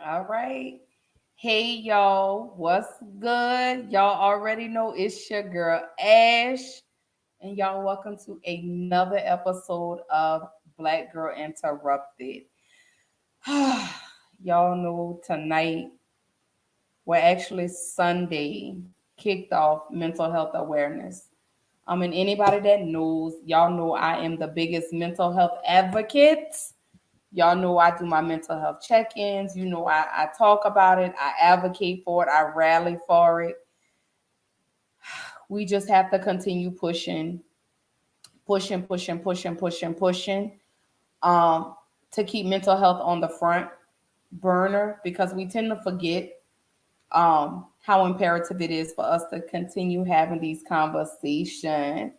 All right. Hey, y'all. What's good? Y'all already know it's your girl, Ash. And y'all, welcome to another episode of Black Girl Interrupted. Y'all know tonight, well, actually, Sunday kicked off mental health awareness. And anybody that knows, y'all know I am the biggest mental health advocate. Y'all know I do my mental health check-ins. You know, I talk about it. I advocate for it. I rally for it. We just have to continue pushing to keep mental health on the front burner because we tend to forget how imperative it is for us to continue having these conversations.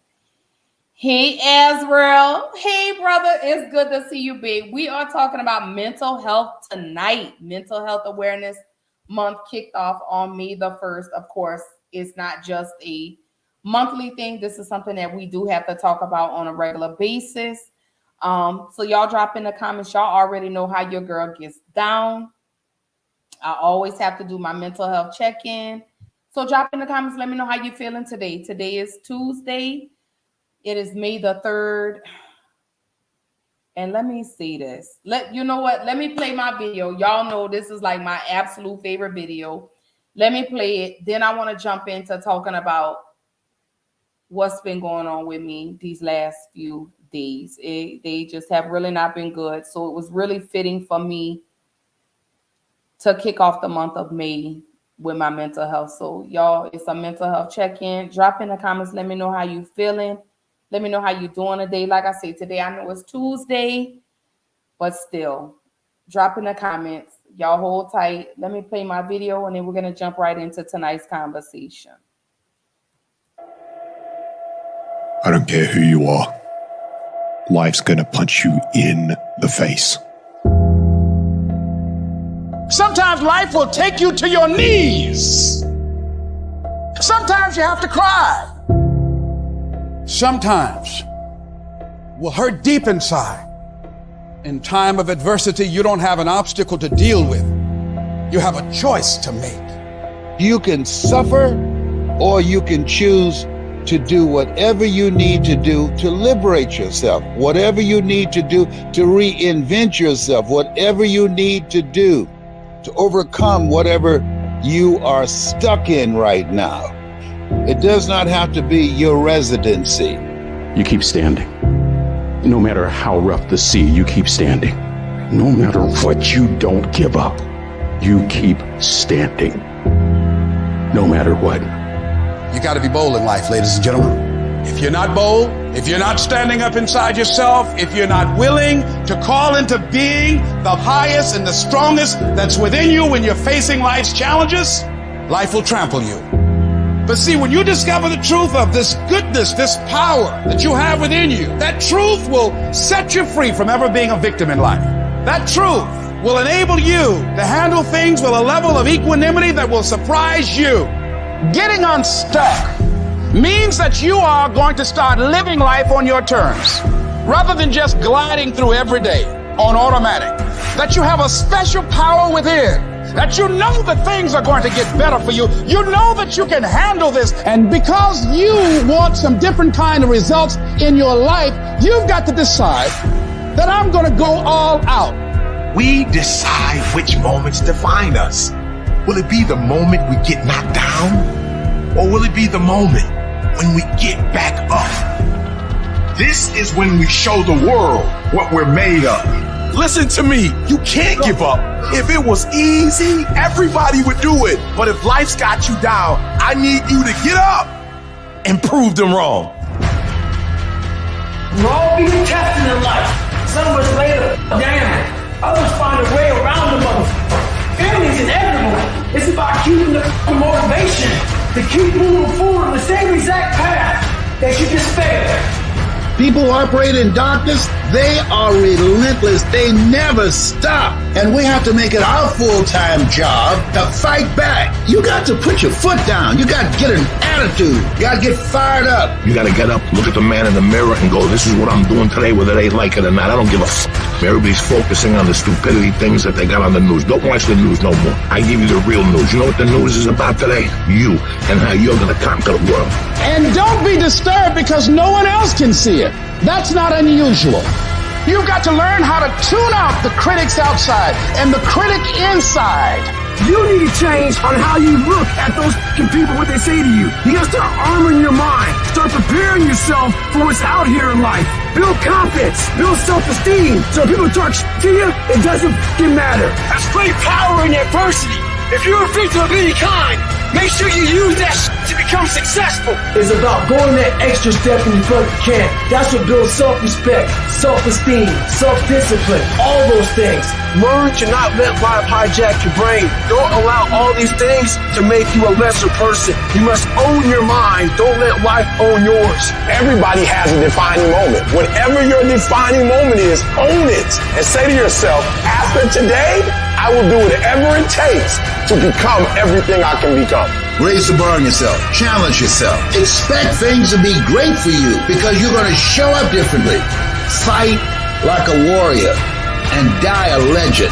Hey, Azrael. Hey, brother. It's good to see you, babe. We are talking about mental health tonight. Mental Health Awareness Month kicked off on May the 1st. Of course, it's not just a monthly thing. This is something that we do have to talk about on a regular basis. So y'all drop in the comments. Y'all already know how your girl gets down. I always have to do my mental health check-in. So drop in the comments. Let me know how you're feeling today. Today is Tuesday. It is May the 3rd. And let me see this. You know what? Let me play my video. Y'all know this is like my absolute favorite video. Let me play it. Then I want to jump into talking about what's been going on with me these last few days. They just have really not been good. So it was really fitting for me to kick off the month of May with my mental health. So y'all, it's a mental health check-in. Drop in the comments. Let me know how you feeling. Let me know how you doing today. Like I said, today I know it's Tuesday, but still, drop in the comments. Y'all hold tight. Let me play my video, and then we're going to jump right into tonight's conversation. I don't care who you are. Life's going to punch you in the face. Sometimes life will take you to your knees. Sometimes you have to cry. Sometimes will hurt deep inside. In time of adversity, you don't have an obstacle to deal with. You have a choice to make. You can suffer, or you can choose to do whatever you need to do to liberate yourself, whatever you need to do to reinvent yourself, whatever you need to do to overcome whatever you are stuck in right now. It does not have to be your residency. You keep standing. No matter how rough the sea, you keep standing. No matter what, you don't give up. You keep standing. No matter what. You got to be bold in life, ladies and gentlemen. If you're not bold, if you're not standing up inside yourself, if you're not willing to call into being the highest and the strongest that's within you when you're facing life's challenges, life will trample you. But see, when you discover the truth of this goodness, this power that you have within you, that truth will set you free from ever being a victim in life. That truth will enable you to handle things with a level of equanimity that will surprise you. Getting unstuck means that you are going to start living life on your terms, rather than just gliding through every day on automatic. That you have a special power within. That you know that things are going to get better for you. You know that you can handle this. And because you want some different kind of results in your life, you've got to decide that I'm going to go all out. We decide which moments define us. Will it be the moment we get knocked down? Or will it be the moment when we get back up? This is when we show the world what we're made of. Listen to me, you can't give up. If it was easy, everybody would do it. But if life's got you down, I need you to get up and prove them wrong. We're all being tested in life. Some of us later down. Others find a way around the motherfucker. Family's inevitable. It's about keeping the motivation to keep moving forward on the same exact path that you just failed. People who operate in darkness, they are relentless. They never stop. And we have to make it our full-time job to fight back. You got to put your foot down. You got to get an attitude. You got to get fired up. You got to get up, look at the man in the mirror and go, this is what I'm doing today, whether they like it or not. I don't give a fuck. Everybody's focusing on the stupidity things that they got on the news. Don't watch the news no more. I give you the real news. You know what the news is about today? You, and how you're going to conquer the world. And don't be disturbed because no one else can see it. That's not unusual. You've got to learn how to tune out the critics outside and the critic inside. You need to change on how you look at those people, what they say to you. You gotta start armoring your mind. Start preparing yourself for what's out here in life. Build confidence. Build self-esteem. So if people talk to you, it doesn't matter. That's great power in adversity. If you're a victim of any kind, make sure you use that to become successful. It's about going that extra step when you feel like you can. That's what builds self-respect, self-esteem, self-discipline, all those things. Learn to not let life hijack your brain. Don't allow all these things to make you a lesser person. You must own your mind. Don't let life own yours. Everybody has a defining moment. Whatever your defining moment is, own it. And say to yourself, after today, I will do whatever it takes to become everything I can become. Raise the bar on yourself. Challenge yourself. Expect things to be great for you because you're going to show up differently. Fight like a warrior and die a legend.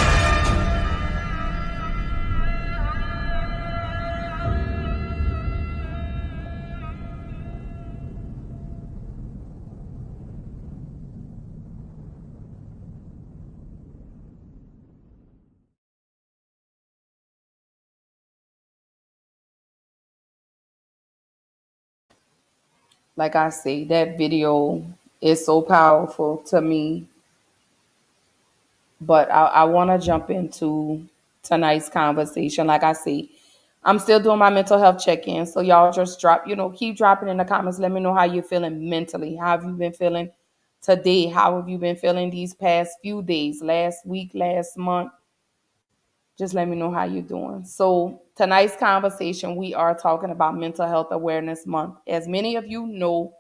Like I say, that video is so powerful to me. But I want to jump into tonight's conversation. Like I say, I'm still doing my mental health check-in. So y'all just keep dropping in the comments. Let me know how you're feeling mentally. How have you been feeling today? How have you been feeling these past few days, last week, last month? Just let me know how you're doing. So tonight's conversation, we are talking about Mental Health Awareness Month. As many of you know,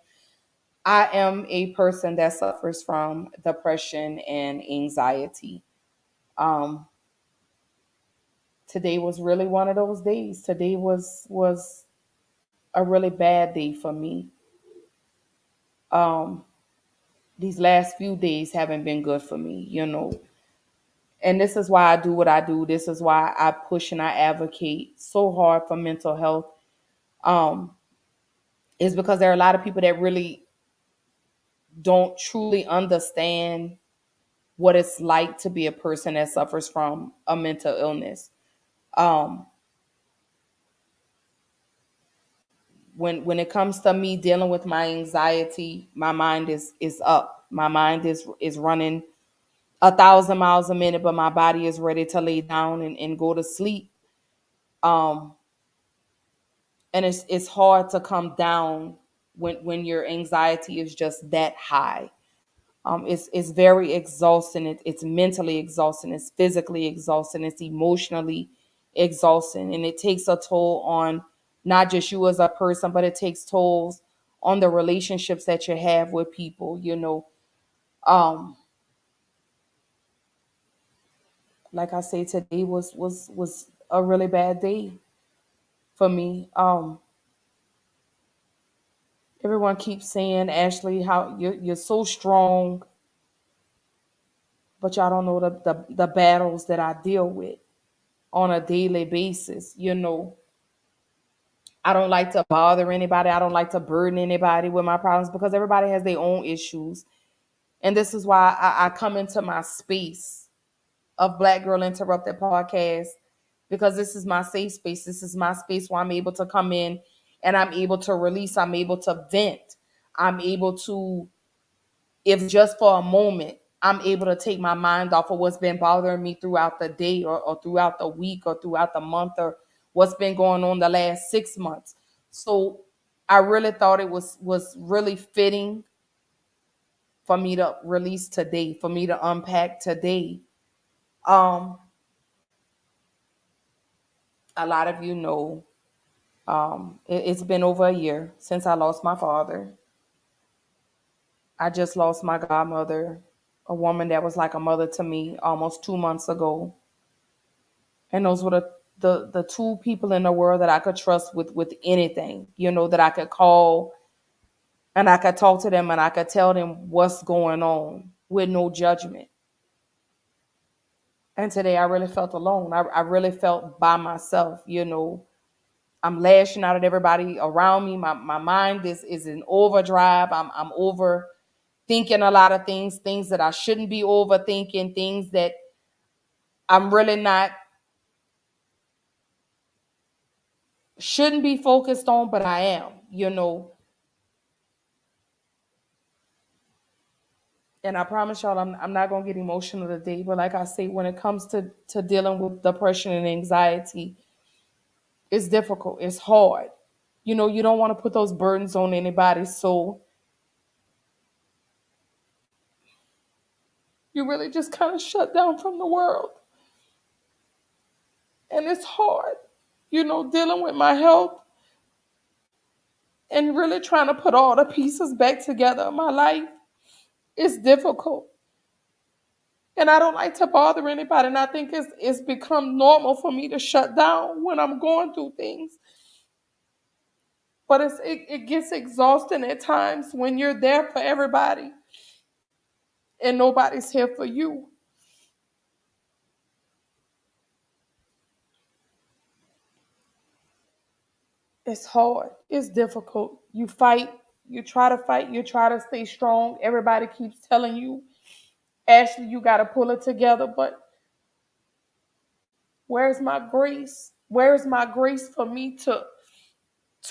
I am a person that suffers from depression and anxiety. Today was really one of those days. Today was a really bad day for me. These last few days haven't been good for me, And this is why I do what I do. This is why I push and I advocate so hard for mental health. Is because there are a lot of people that really don't truly understand what it's like to be a person that suffers from a mental illness. When it comes to me dealing with my anxiety, my mind is up. My mind is running 1,000 miles a minute, but my body is ready to lay down and go to sleep. And it's hard to come down when your anxiety is just that high. It's very exhausting. It's mentally exhausting. It's physically exhausting. It's emotionally exhausting. And it takes a toll on not just you as a person, but it takes tolls on the relationships that you have with people, Like I say, today was a really bad day for me. Everyone keeps saying, Ashley, how you're so strong, but y'all don't know the battles that I deal with on a daily basis. I don't like to bother anybody. I don't like to burden anybody with my problems because everybody has their own issues. And this is why I come into my space of Black Girl Interrupted podcast, because this is my safe space. This is my space where I'm able to come in and I'm able to release. I'm able to vent. I'm able to, if just for a moment, I'm able to take my mind off of what's been bothering me throughout the day or throughout the week or throughout the month or what's been going on the last 6 months. So I really thought it was really fitting for me to release today, for me to unpack today. A lot of you know, it's been over a year since I lost my father. I just lost my godmother, a woman that was like a mother to me, almost 2 months ago. And those were the two people in the world that I could trust with anything, that I could call and I could talk to them and I could tell them what's going on with no judgment. And today I really felt alone. I really felt by myself, I'm lashing out at everybody around me. My mind is in overdrive. I'm overthinking a lot of things that I shouldn't be overthinking, things that I'm really not shouldn't be focused on, but I am. And I promise y'all I'm not gonna get emotional today. But like I say, when it comes to dealing with depression and anxiety, it's difficult. It's hard. You don't want to put those burdens on anybody. So you really just kind of shut down from the world. And it's hard, dealing with my health and really trying to put all the pieces back together in my life. It's difficult. And I don't like to bother anybody. And I think it's become normal for me to shut down when I'm going through things. But it gets exhausting at times when you're there for everybody and nobody's here for you. It's hard. It's difficult. You fight. You try to fight. You try to stay strong. Everybody keeps telling you, Ashley, you got to pull it together. But where's my grace? Where is my grace for me to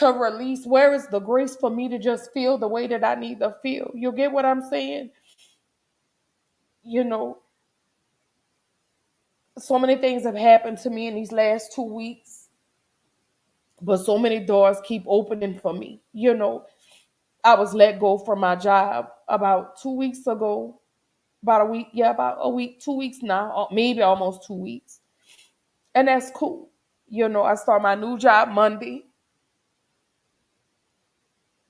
release? Where is the grace for me to just feel the way that I need to feel? You get what I'm saying? So many things have happened to me in these last 2 weeks, but so many doors keep opening for me. I was let go from my job about 2 weeks ago, about a week, about a week, 2 weeks now, maybe almost 2 weeks. And that's cool. I start my new job Monday.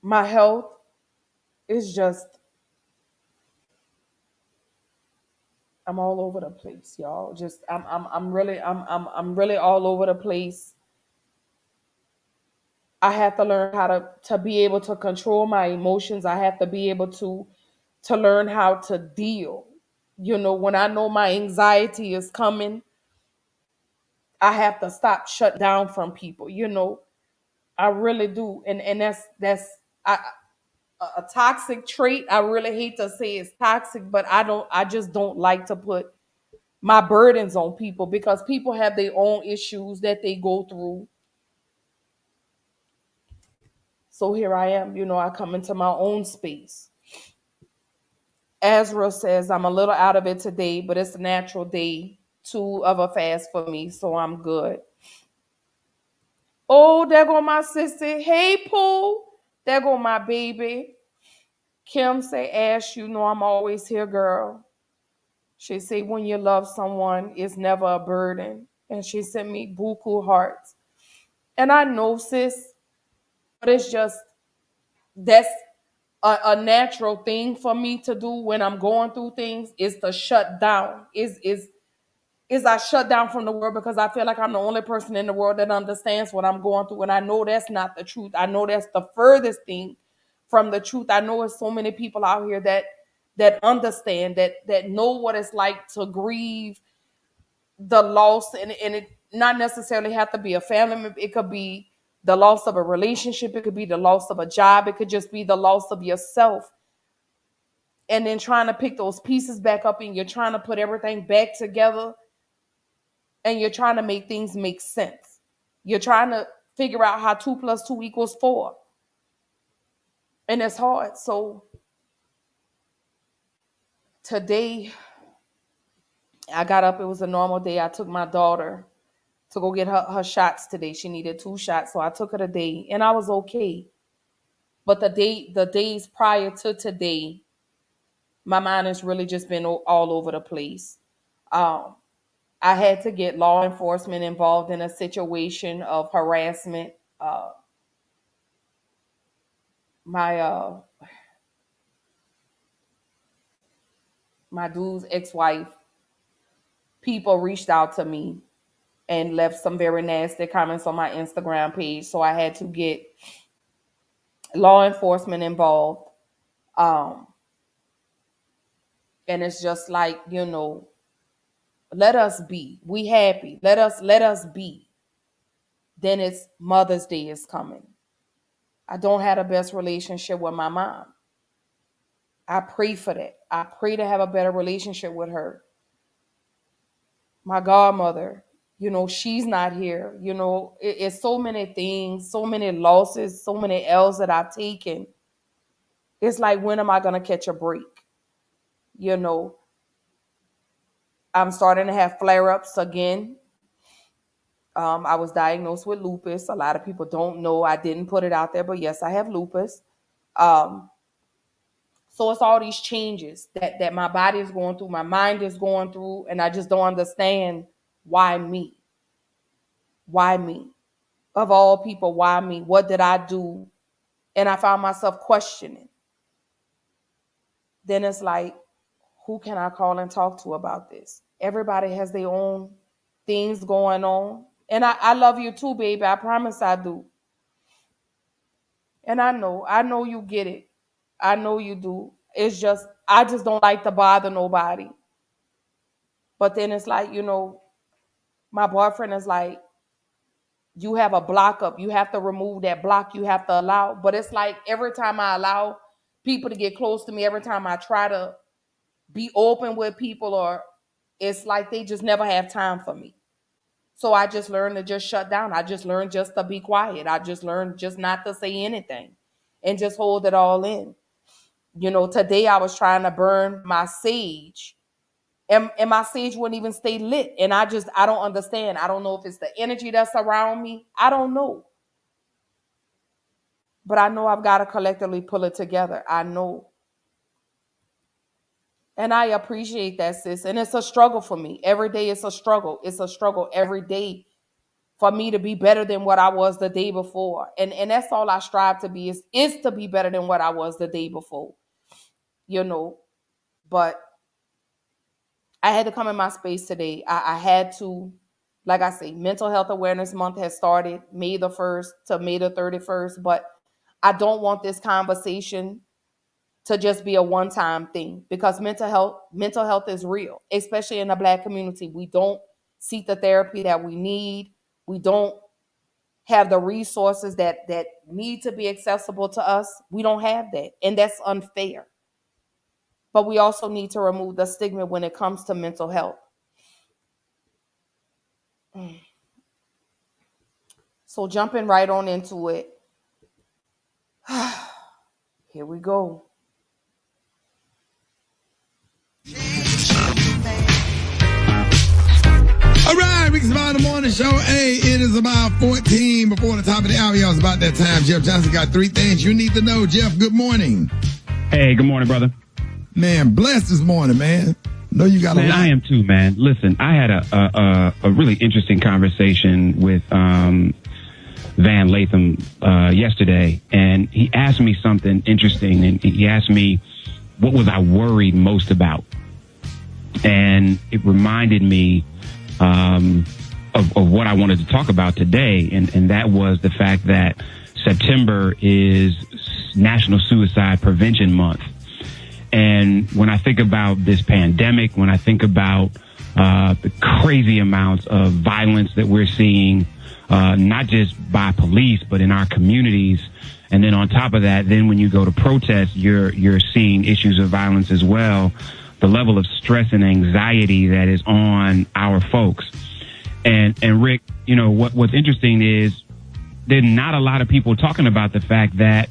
My health is just, I'm all over the place, y'all. Just I'm really all over the place. I have to learn how to be able to control my emotions. I have to be able to learn how to deal. When I know my anxiety is coming, I have to stop shut down from people. I really do. And that's a toxic trait. I really hate to say it's toxic, but I just don't like to put my burdens on people because people have their own issues that they go through. So here I am, I come into my own space. Ezra says I'm a little out of it today, but it's a natural day 2 of a fast for me, so I'm good. Oh, there go my sister. Hey, Pooh. There go my baby. Kim say, Ash, I'm always here, girl. She say, when you love someone, it's never a burden. And she sent me buku hearts. And I know, sis, but it's just, that's a natural thing for me to do when I'm going through things is to shut down. Is I shut down from the world because I feel like I'm the only person in the world that understands what I'm going through. And I know that's not the truth. I know that's the furthest thing from the truth. I know there's so many people out here that understand, that know what it's like to grieve the loss. And it not necessarily have to be a family member. It could be the loss of a relationship. It could be the loss of a job. It could just be the loss of yourself. And then trying to pick those pieces back up and you're trying to put everything back together. And you're trying to make things make sense. You're trying to figure out how 2 + 2 = 4. And it's hard. So today, I got up. It was a normal day. I took my daughter to go get her shots today. She needed 2 shots. So I took her today and I was okay. But the days prior to today, my mind has really just been all over the place. I had to get law enforcement involved in a situation of harassment. My dude's ex-wife, people reached out to me and left some very nasty comments on my Instagram page. So I had to get law enforcement involved. And it's just like, let us be. We happy. Let us be. Then it's Mother's Day is coming. I don't have the best relationship with my mom. I pray for that. I pray to have a better relationship with her. My godmother, she's not here. It's so many things, so many losses, so many L's that I've taken. It's like, when am I going to catch a break? I'm starting to have flare-ups again. I was diagnosed with lupus. A lot of people don't know. I didn't put it out there, but yes, I have lupus. So it's all these changes that my body is going through, my mind is going through, and I just don't understand why me? Why me? Of all people, why me? What did I do? And I found myself questioning. Then it's like, who can I call and talk to about this? Everybody has their own things going on. And I love you too, baby. I promise I do. And I know you get it. I know you do. It's just, I just don't like to bother nobody. But then it's like, my boyfriend is like, you have a block up. You have to remove that block. You have to allow. But it's like, every time I allow people to get close to me, every time I try to be open with people, or it's like they just never have time for me. So I just learned to just shut down. I just learned just to be quiet. I just learned just not to say anything and just hold it all in. Today I was trying to burn my sage, and my sage wouldn't even stay lit. And I don't understand. I don't know if it's the energy that's around me. I don't know. But I know I've got to collectively pull it together. I know. And I appreciate that, sis. And it's a struggle for me. Every day it's a struggle. It's a struggle every day for me to be better than what I was the day before. And that's all I strive to be, is to be better than what I was the day before. But I had to come in my space today. I had to, like I say, Mental Health Awareness Month has started May the 1st to May the 31st. But I don't want this conversation to just be a one-time thing, because mental health is real, especially in the Black community. We don't seek the therapy that we need. We don't have the resources that need to be accessible to us. We don't have that, and that's unfair. But we also need to remove the stigma when it comes to mental health. So jumping right on into it. Here we go. All right, Rick's About the Morning Show. Hey, it is about 14 before the top of the hour. Y'all, it's about that time. Jeff Johnson got 3 things you need to know. Jeff, good morning. Hey, good morning, brother. Man, blessed this morning, man. Know you got a lot. I am too, man. Listen, I had a really interesting conversation with Van Latham yesterday, and he asked me something interesting, and he asked me, what was I worried most about? And it reminded me of what I wanted to talk about today, and that was the fact that September is National Suicide Prevention Month. And when I think about this pandemic, when I think about the crazy amounts of violence that we're seeing, not just by police, but in our communities, and then on top of that, then when you go to protest, you're seeing issues of violence as well. The level of stress and anxiety that is on our folks. And Rick, what's interesting is there's not a lot of people talking about the fact that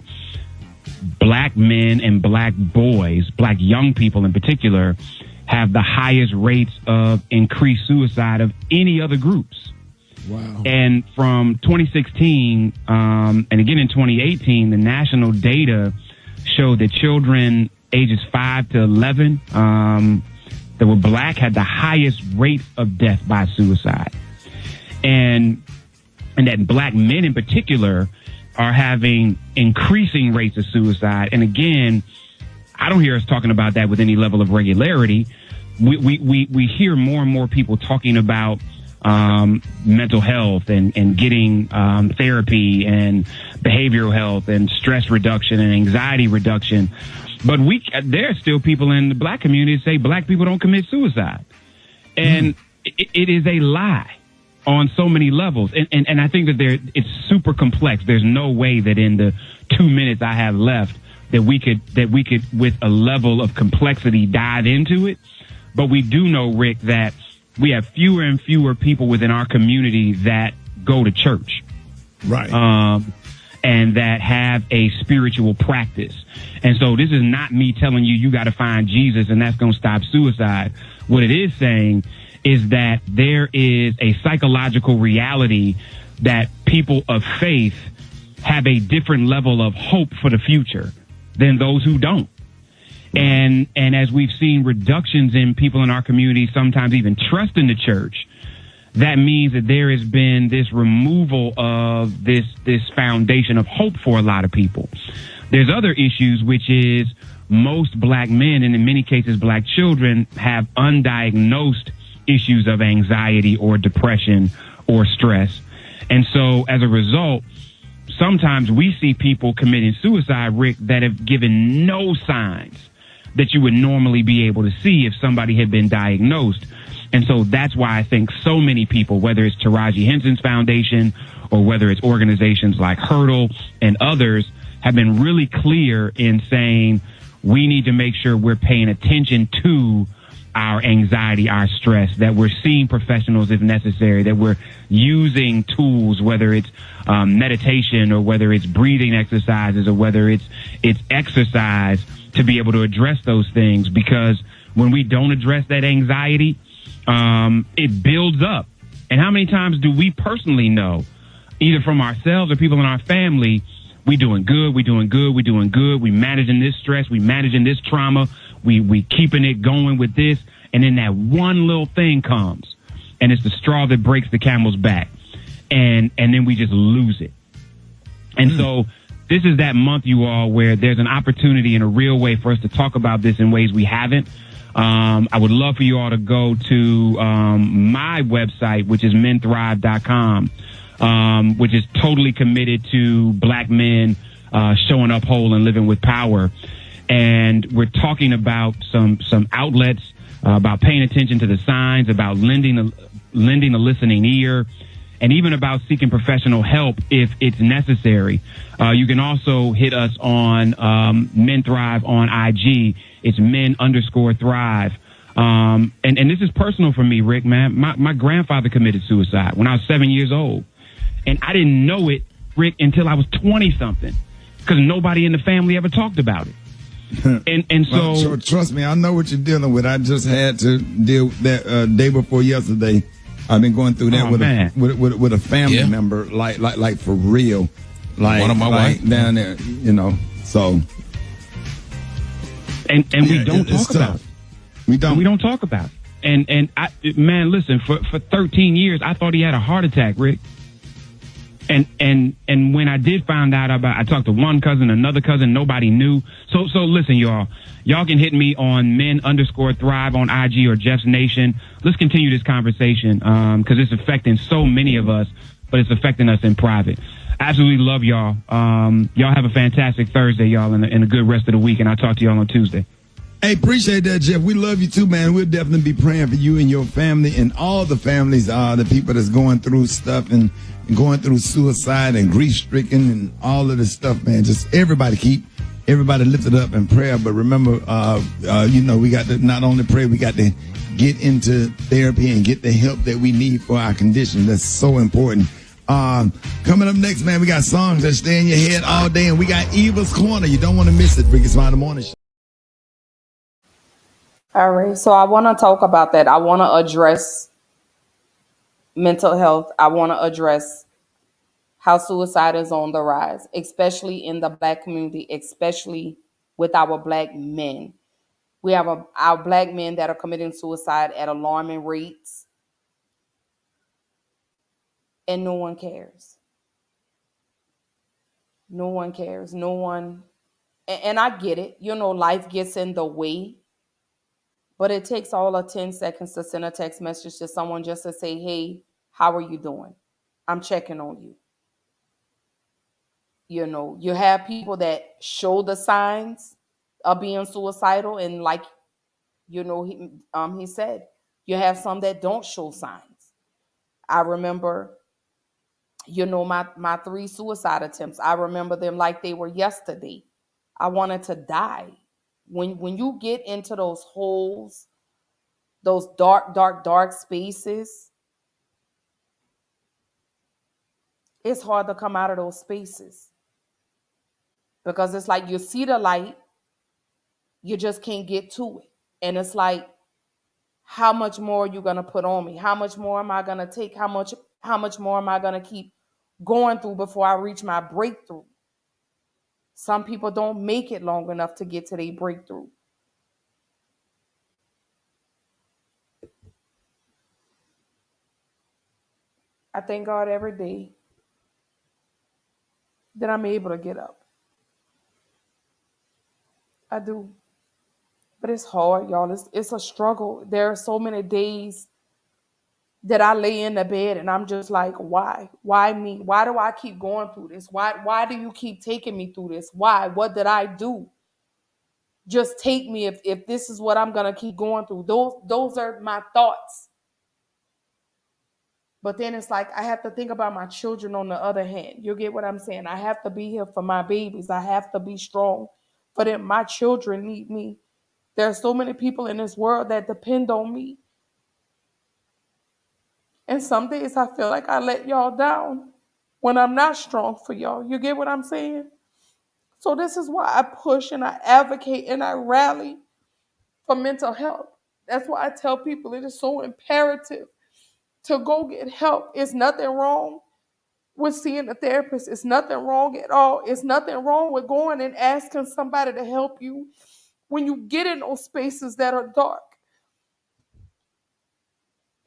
Black men and Black boys, Black young people in particular, have the highest rates of increased suicide of any other groups. Wow. And from 2016, and again in 2018, the national data showed that children ages 5 to 11 that were Black had the highest rate of death by suicide. And that Black men in particular are having increasing rates of suicide. And again, I don't hear us talking about that with any level of regularity. We hear more and more people talking about mental health and getting therapy and behavioral health and stress reduction and anxiety reduction. But there are still people in the Black community that say Black people don't commit suicide. And it is a lie on so many levels. And I think that it's super complex. There's no way that in the 2 minutes I have left that we could, with a level of complexity, dive into it. But we do know, Rick, that we have fewer and fewer people within our community that go to church. Right. And that have a spiritual practice. And so this is not me telling you got to find Jesus and that's going to stop suicide. What it is saying is that there is a psychological reality that people of faith have a different level of hope for the future than those who don't. And as we've seen reductions in people in our community, sometimes even trust in the church, that means that there has been this removal of this foundation of hope for a lot of people. There's other issues, which is most black men, and in many cases black children, have undiagnosed issues of anxiety or depression or stress. And so as a result, sometimes we see people committing suicide, Rick, that have given no signs that you would normally be able to see if somebody had been diagnosed. And so that's why I think so many people, whether it's Taraji Henson's foundation or whether it's organizations like Hurdle and others, have been really clear in saying we need to make sure we're paying attention to our anxiety, our stress, that we're seeing professionals if necessary, that we're using tools, whether it's meditation or whether it's breathing exercises or whether it's exercise, to be able to address those things. Because when we don't address that anxiety, it builds up. And how many times do we personally know, either from ourselves or people in our family, we doing good, we managing this stress, we managing this trauma, we keeping it going with this, and then that one little thing comes, and it's the straw that breaks the camel's back, and then we just lose it. And so this is that month, you all, where there's an opportunity in a real way for us to talk about this in ways we haven't. I would love for you all to go to my website, which is menthrive.com, which is totally committed to black men showing up whole and living with power. And we're talking about some outlets, about paying attention to the signs, about lending a listening ear, and even about seeking professional help if it's necessary. You can also hit us on Men Thrive on IG. It's men_thrive. And this is personal for me, Rick, man. My grandfather committed suicide when I was 7 years old. And I didn't know it, Rick, until I was 20-something, because nobody in the family ever talked about it. And so, well, trust me, I know what you're dealing with. I just had to deal with that day before yesterday. I've been going through that with a family member, like for real, like one of my wife down there, you know. So, and we don't talk about it. We don't talk about it. And I, man, listen, for 13 years, I thought he had a heart attack, Rick. And when I did find out about, I talked to one cousin, another cousin, nobody knew. So listen, y'all can hit me on men_thrive on IG or Jeff's Nation. Let's continue this conversation, cause it's affecting so many of us, but it's affecting us in private. Absolutely love y'all. Y'all have a fantastic Thursday, y'all, and a good rest of the week. And I'll talk to y'all on Tuesday. Hey, appreciate that, Jeff. We love you too, man. We'll definitely be praying for you and your family and all the families, the people that's going through stuff and going through suicide and grief-stricken and all of this stuff, man. Just keep everybody lifted up in prayer. But remember, we got to not only pray, we got to get into therapy and get the help that we need for our condition. That's so important. Coming up next, man, we got songs that stay in your head all day, and we got Eva's Corner. You don't want to miss it. Ricky Smiley Morning Show. All right, so I want to talk about that. I want to address mental health. I want to address how suicide is on the rise, especially in the black community, especially with our black men. We have our black men that are committing suicide at alarming rates, and no one cares. No one cares. No one, and I get it. Life gets in the way. But it takes all of 10 seconds to send a text message to someone just to say, hey, how are you doing? I'm checking on you. You have people that show the signs of being suicidal. And he said, You have some that don't show signs. I remember, my 3 suicide attempts. I remember them like they were yesterday. I wanted to die. When you get into those holes, those dark, dark, dark spaces, it's hard to come out of those spaces. Because it's like you see the light, you just can't get to it. And it's like, how much more are you gonna put on me? How much more am I gonna take? How much more am I gonna keep going through before I reach my breakthrough? Some people don't make it long enough to get to their breakthrough. I thank God every day that I'm able to get up. I do. But it's hard, y'all. It's a struggle. There are so many days that I lay in the bed and I'm just like, why? Why me? Why do I keep going through this? Why do you keep taking me through this? Why? What did I do? Just take me if this is what I'm gonna keep going through. Those are my thoughts. But then it's like I have to think about my children on the other hand. You get what I'm saying? I have to be here for my babies. I have to be strong for them. My children need me. There are so many people in this world that depend on me. And some days I feel like I let y'all down when I'm not strong for y'all. You get what I'm saying? So this is why I push and I advocate and I rally for mental health. That's why I tell people it is so imperative to go get help. It's nothing wrong with seeing a therapist. It's nothing wrong at all. It's nothing wrong with going and asking somebody to help you when you get in those spaces that are dark.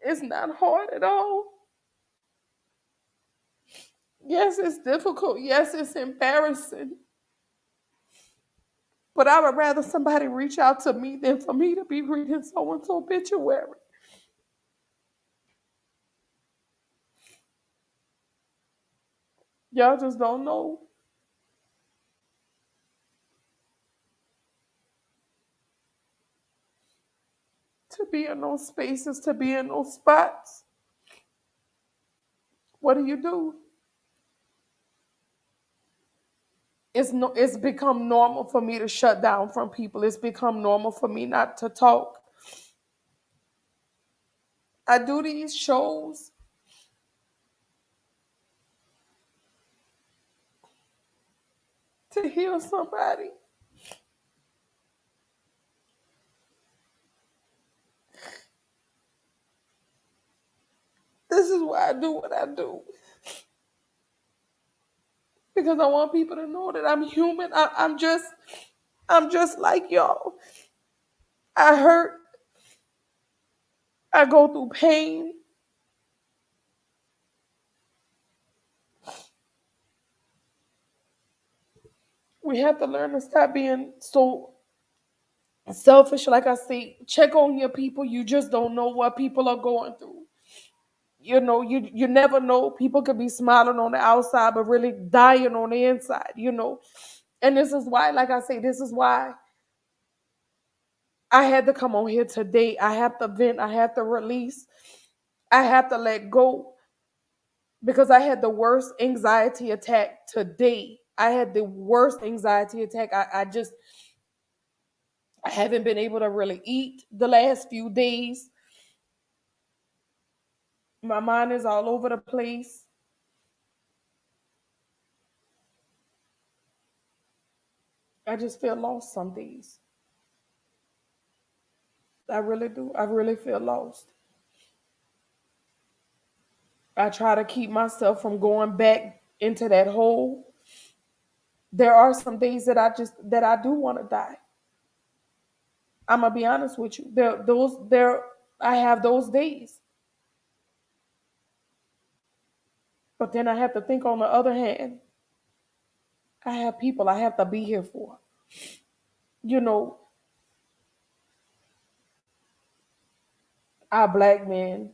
It's not hard at all. Yes, it's difficult. Yes, it's embarrassing. But I would rather somebody reach out to me than for me to be reading someone's obituary. Y'all just don't know. To be in those spaces, to be in those spots. What do? It's become normal for me to shut down from people. It's become normal for me not to talk. I do these shows to heal somebody. This is why I do what I do. Because I want people to know that I'm human. I'm just like y'all. I hurt. I go through pain. We have to learn to stop being so selfish. Like I say, check on your people. You just don't know what people are going through. You never know. People could be smiling on the outside, but really dying on the inside, And this is why, like I say, this is why I had to come on here today. I have to vent. I have to release. I have to let go. Because I had the worst anxiety attack today. I had the worst anxiety attack. I haven't been able to really eat the last few days. My mind is all over the place. I just feel lost some days. I really do. I really feel lost. I try to keep myself from going back into that hole. There are some days that I do want to die. I'm gonna be honest with you. I have those days. But then I have to think on the other hand, I have people I have to be here for. Our black men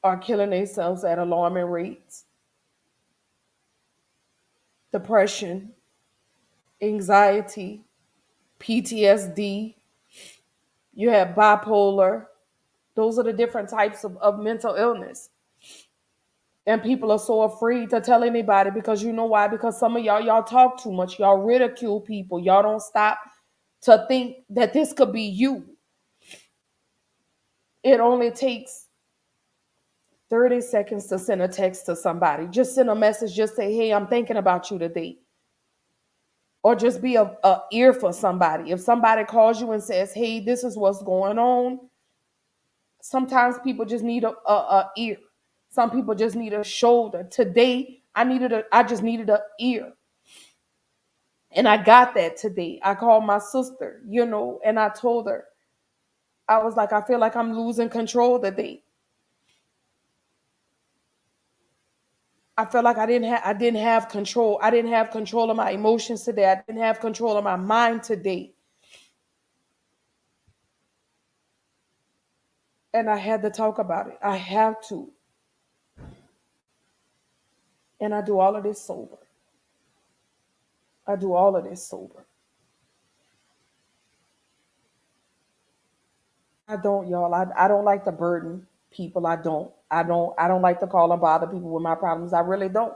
are killing themselves at alarming rates. Depression, anxiety, PTSD. You have bipolar. Those are the different types of mental illness. And people are so afraid to tell anybody because you know why? Because some of y'all talk too much. Y'all ridicule people. Y'all don't stop to think that this could be you. It only takes 30 seconds to send a text to somebody. Just send a message. Just say, hey, I'm thinking about you today. Or just be a ear for somebody. If somebody calls you and says, hey, this is what's going on, sometimes people just need a ear. Some people just need a shoulder. Today, I just needed an ear. And I got that today. I called my sister, and I told her, I was like, I feel like I'm losing control today. I felt like I didn't have control. I didn't have control of my emotions today. I didn't have control of my mind today. And I had to talk about it. I have to. And I do all of this sober. I do all of this sober. I don't, y'all. I don't like to burden people. I don't like to call and bother people with my problems. I really don't.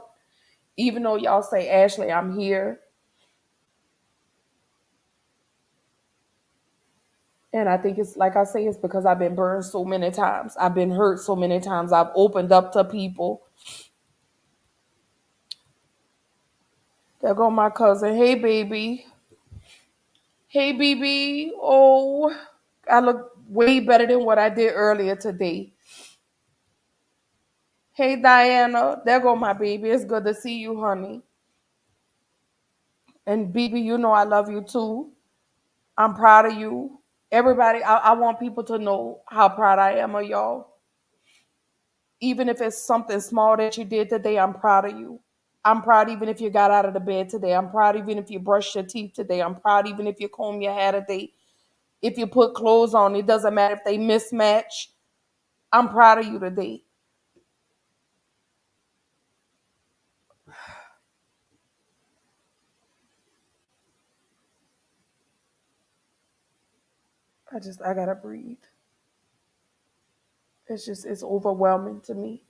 Even though y'all say, Ashley, I'm here. And I think it's like I say, it's because I've been burned so many times. I've been hurt so many times. I've opened up to people. There go my cousin. Hey, baby. Hey, BB. Oh, I look way better than what I did earlier today. Hey, Diana. There go my baby. It's good to see you, honey. And BB, you know I love you too. I'm proud of you. Everybody, I want people to know how proud I am of y'all. Even if it's something small that you did today, I'm proud of you. I'm proud even if you got out of the bed today. I'm proud even if you brushed your teeth today. I'm proud even if you comb your hair today. If you put clothes on, it doesn't matter if they mismatch. I'm proud of you today. I gotta breathe. It's overwhelming to me.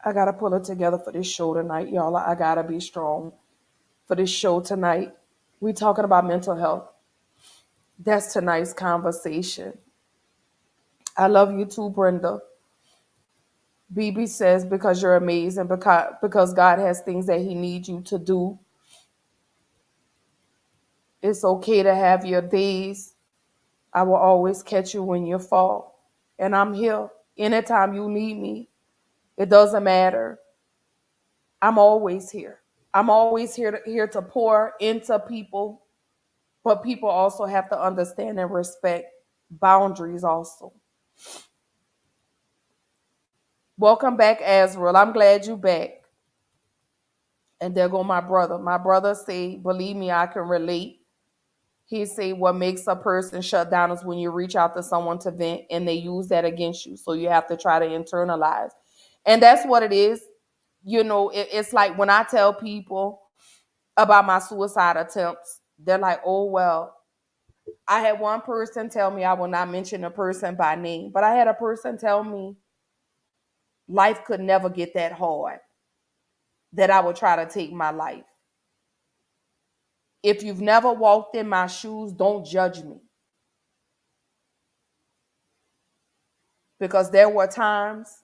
I gotta pull it together for this show tonight, y'all. I gotta be strong for this show tonight. We talking about mental health. That's tonight's conversation. I love you too, Brenda. BB says, because you're amazing, because God has things that he needs you to do. It's okay to have your days. I will always catch you when you fall. And I'm here anytime you need me. It doesn't matter. I'm always here. I'm always here to pour into people. But people also have to understand and respect boundaries also. Welcome back, Azrael. I'm glad you back. And there go my brother. My brother say, believe me, I can relate. He say what makes a person shut down is when you reach out to someone to vent and they use that against you. So you have to try to internalize. And that's what it is. It's like when I tell people about my suicide attempts, they're like, oh, well, I had one person tell me, I will not mention a person by name, but I had a person tell me life could never get that hard that I would try to take my life. If you've never walked in my shoes, don't judge me. Because there were times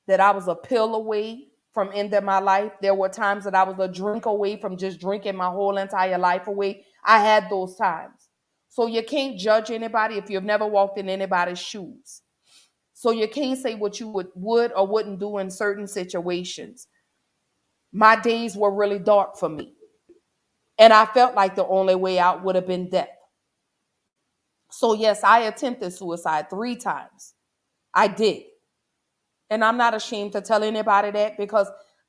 that I was a pill away from ending my life. There were times that I was a drink away from just drinking my whole entire life away. I had those times. So you can't judge anybody if you've never walked in anybody's shoes. So you can't say what you would or wouldn't do in certain situations. My days were really dark for me. And I felt like the only way out would have been death. So yes, I attempted suicide 3 times. I did. And I'm not ashamed to tell anybody that because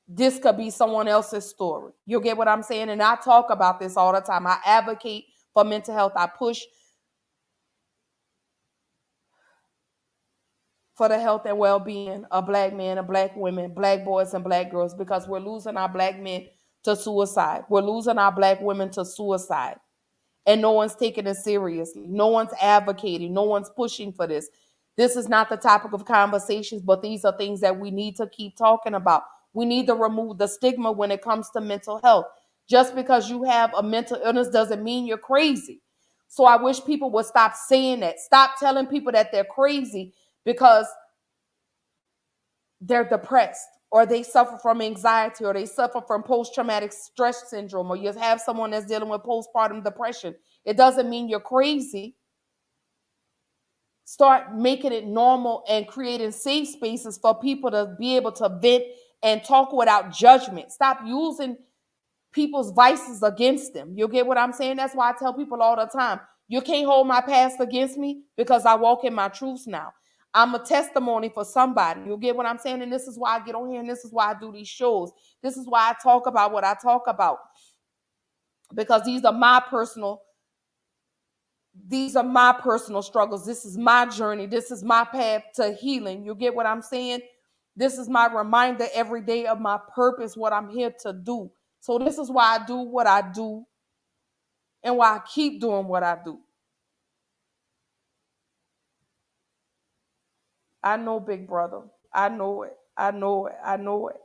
this could be someone else's story. You get what I'm saying? And I talk about this all the time. I advocate for mental health. I push for the health and well-being of Black men and Black women, Black boys and Black girls, because we're losing our Black men to suicide. We're losing our Black women to suicide. And no one's taking it seriously. No one's advocating. No one's pushing for this. This is not the topic of conversations, but these are things that we need to keep talking about. We need to remove the stigma when it comes to mental health. Just because you have a mental illness doesn't mean you're crazy. So I wish people would stop saying that. Stop telling people that they're crazy because they're depressed or they suffer from anxiety or they suffer from post-traumatic stress syndrome or you have someone that's dealing with postpartum depression. It doesn't mean you're crazy. Start making it normal and creating safe spaces for people to be able to vent and talk without judgment. Stop using people's vices against them. You get what I'm saying? That's why I tell people all the time, you can't hold my past against me because I walk in my truths now. I'm a testimony for somebody. You get what I'm saying? And this is why I get on here and this is why I do these shows. This is why I talk about what I talk about. Because these are my personal struggles. This is my journey. This is my path to healing. You get what I'm saying? This is my reminder every day of my purpose, what I'm here to do. So this is why I do what I do and why I keep doing what I do. I know, big brother. I know it. I know it. I know it.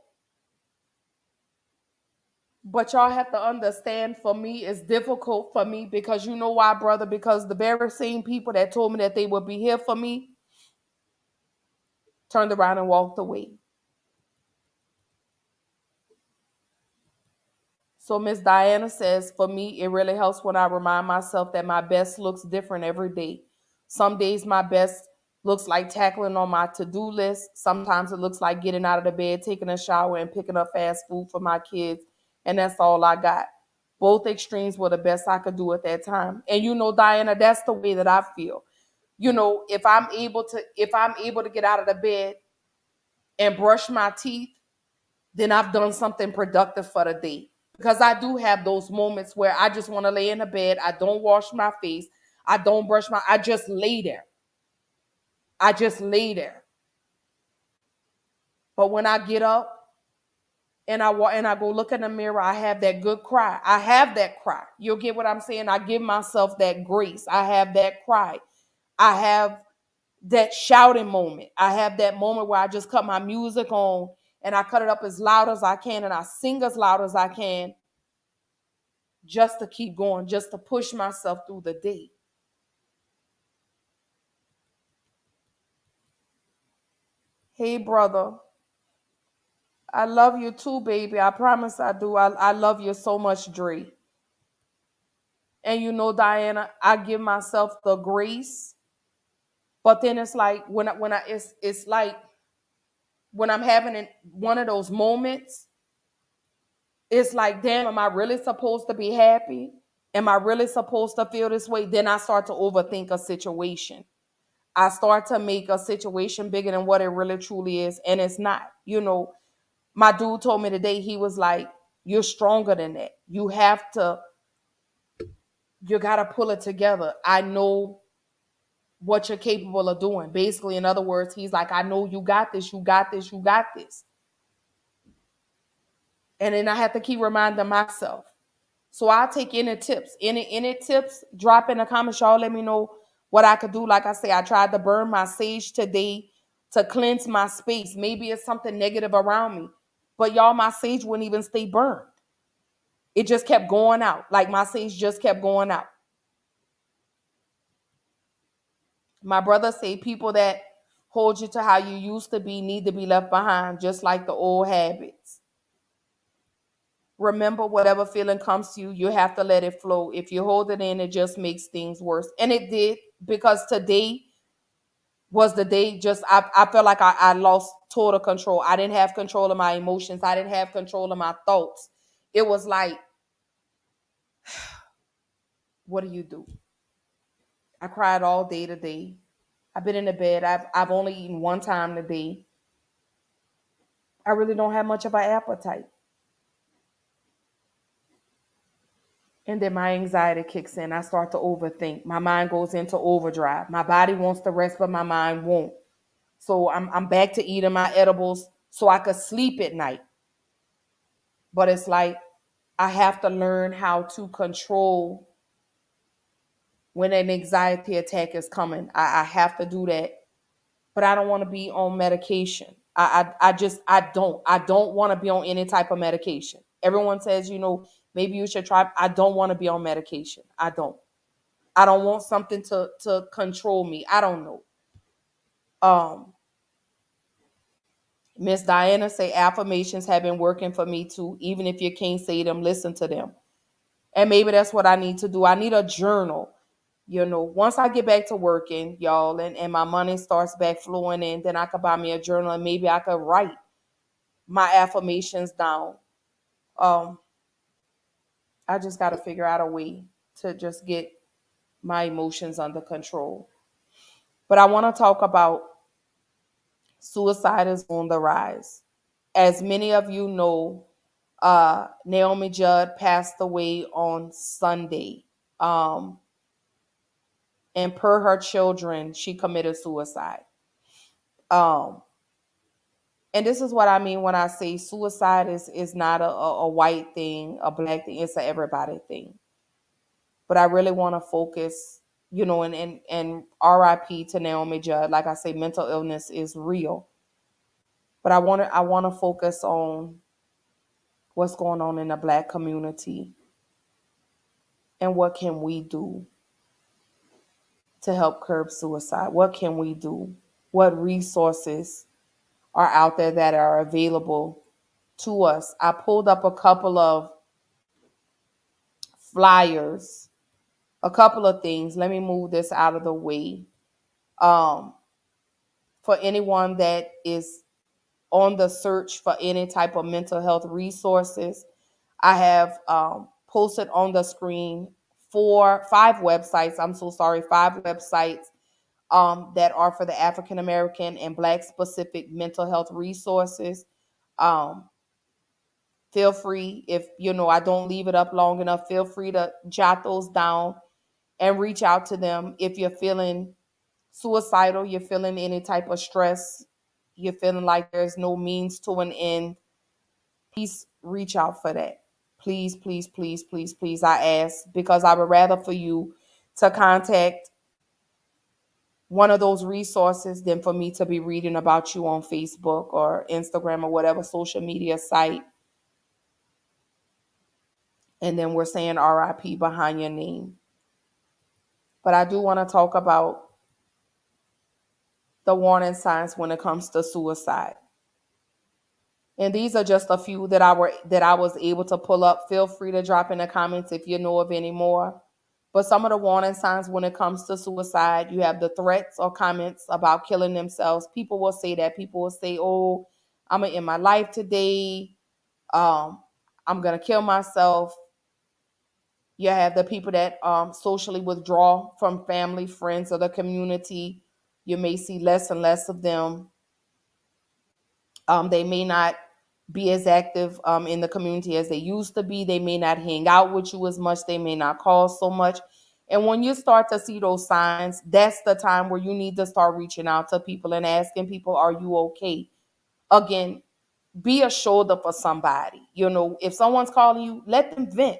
But y'all have to understand, for me, it's difficult for me because you know why, brother? Because the very same people that told me that they would be here for me turned around and walked away. So Miss Diana says, for me, it really helps when I remind myself that my best looks different every day. Some days my best looks like tackling on my to-do list. Sometimes it looks like getting out of the bed, taking a shower, and picking up fast food for my kids. And that's all I got. Both extremes were the best I could do at that time. And you know, Diana, that's the way that I feel. You know, if I'm able to get out of the bed and brush my teeth, then I've done something productive for the day. Because I do have those moments where I just want to lay in the bed. I don't wash my face. I don't brush I just lay there. I just lay there. But when I get up and I go look in the mirror, I have that good cry. I have that cry. You'll get what I'm saying? I give myself that grace. I have that cry. I have that shouting moment. I have that moment where I just cut my music on and I cut it up as loud as I can and I sing as loud as I can just to keep going, just to push myself through the day. Hey, brother. I love you too, baby. I promise I do. I love you so much, Dre. And you know, Diana, I give myself the grace. But then it's like it's like when I'm having one of those moments, it's like, damn, am I really supposed to be happy? Am I really supposed to feel this way? Then I start to overthink a situation. I start to make a situation bigger than what it really truly is. And it's not. You know, my dude told me today, he was like, you're stronger than that. You got to pull it together. I know what you're capable of doing. Basically, in other words, he's like, I know you got this, you got this, you got this. And then I have to keep reminding myself. So I'll take any tips. Any tips, drop in the comments. Y'all let me know what I could do. Like I say, I tried to burn my sage today to cleanse my space. Maybe it's something negative around me. But y'all, my sage wouldn't even stay burned. It just kept going out. Like my sage just kept going out. My brother say people that hold you to how you used to be need to be left behind, just like the old habits. Remember, whatever feeling comes to you, you have to let it flow. If you hold it in, it just makes things worse. And it did, because today was the day I felt like I lost total control. I didn't have control of my emotions. I didn't have control of my thoughts. It was like, what do you do? I cried all day today. I've been in the bed. I've only eaten one time today. I really don't have much of an appetite. And then my anxiety kicks in. I start to overthink. My mind goes into overdrive. My body wants to rest, but my mind won't. So I'm back to eating my edibles so I could sleep at night. But it's like I have to learn how to control when an anxiety attack is coming. I have to do that. But I don't want to be on medication. I don't want to be on any type of medication. Everyone says, maybe you should try. I don't want to be on medication. I don't. I don't want something to control me. I don't know. Miss Diana say affirmations have been working for me too. Even if you can't say them, listen to them. And maybe that's what I need to do. I need a journal. Once I get back to working, y'all, and my money starts back flowing in, then I could buy me a journal and maybe I could write my affirmations down. I just got to figure out a way to just get my emotions under control. But I want to talk about suicide is on the rise. As many of you know, Naomi Judd passed away on Sunday. And per her children, she committed suicide. And this is what I mean when I say suicide is not a white thing, a black thing. It's a everybody thing. But I really want to focus, and RIP to Naomi Judd. Like I say, mental illness is real. But I want to focus on what's going on in the black community and what can we do to help curb suicide. What can we do? What resources are out there that are available to us? I pulled up a couple of flyers, a couple of things. Let me move this out of the way. For anyone that is on the search for any type of mental health resources, I have posted on the screen 5 websites. I'm so sorry, 5 websites that are for the African American and Black specific mental health resources. Feel free, if I don't leave it up long enough, feel free to jot those down and reach out to them. If you're feeling suicidal, you're feeling any type of stress, you're feeling like there's no means to an end, please reach out for that. Please, please, please, please, please, I ask, because I would rather for you to contact one of those resources than for me to be reading about you on Facebook or Instagram or whatever social media site. And then we're saying RIP behind your name. But I do want to talk about the warning signs when it comes to suicide. And these are just a few that I was able to pull up. Feel free to drop in the comments if you know of any more. But some of the warning signs when it comes to suicide, you have the threats or comments about killing themselves. People will say that. People will say, oh, I'm going to end my life today. I'm going to kill myself. You have the people that socially withdraw from family, friends, or the community. You may see less and less of them. They may not be as active in the community as they used to be. They may not hang out with you as much. They may not call so much. And when you start to see those signs, that's the time where you need to start reaching out to people and asking people, are you okay? Again, be a shoulder for somebody. If someone's calling you, let them vent.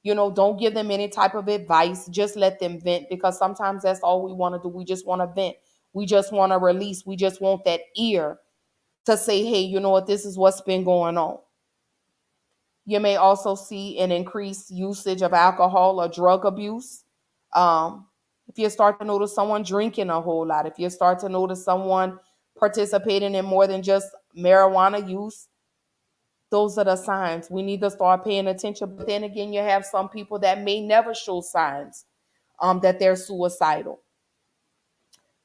Don't give them any type of advice. Just let them vent, because sometimes that's all we want to do. We just want to vent. We just want to release. We just want that ear to say, hey, you know what, this is what's been going on. You may also see an increased usage of alcohol or drug abuse. If you start to notice someone drinking a whole lot, if you start to notice someone participating in more than just marijuana use, those are the signs. We need to start paying attention. But then again, you have some people that may never show signs that they're suicidal.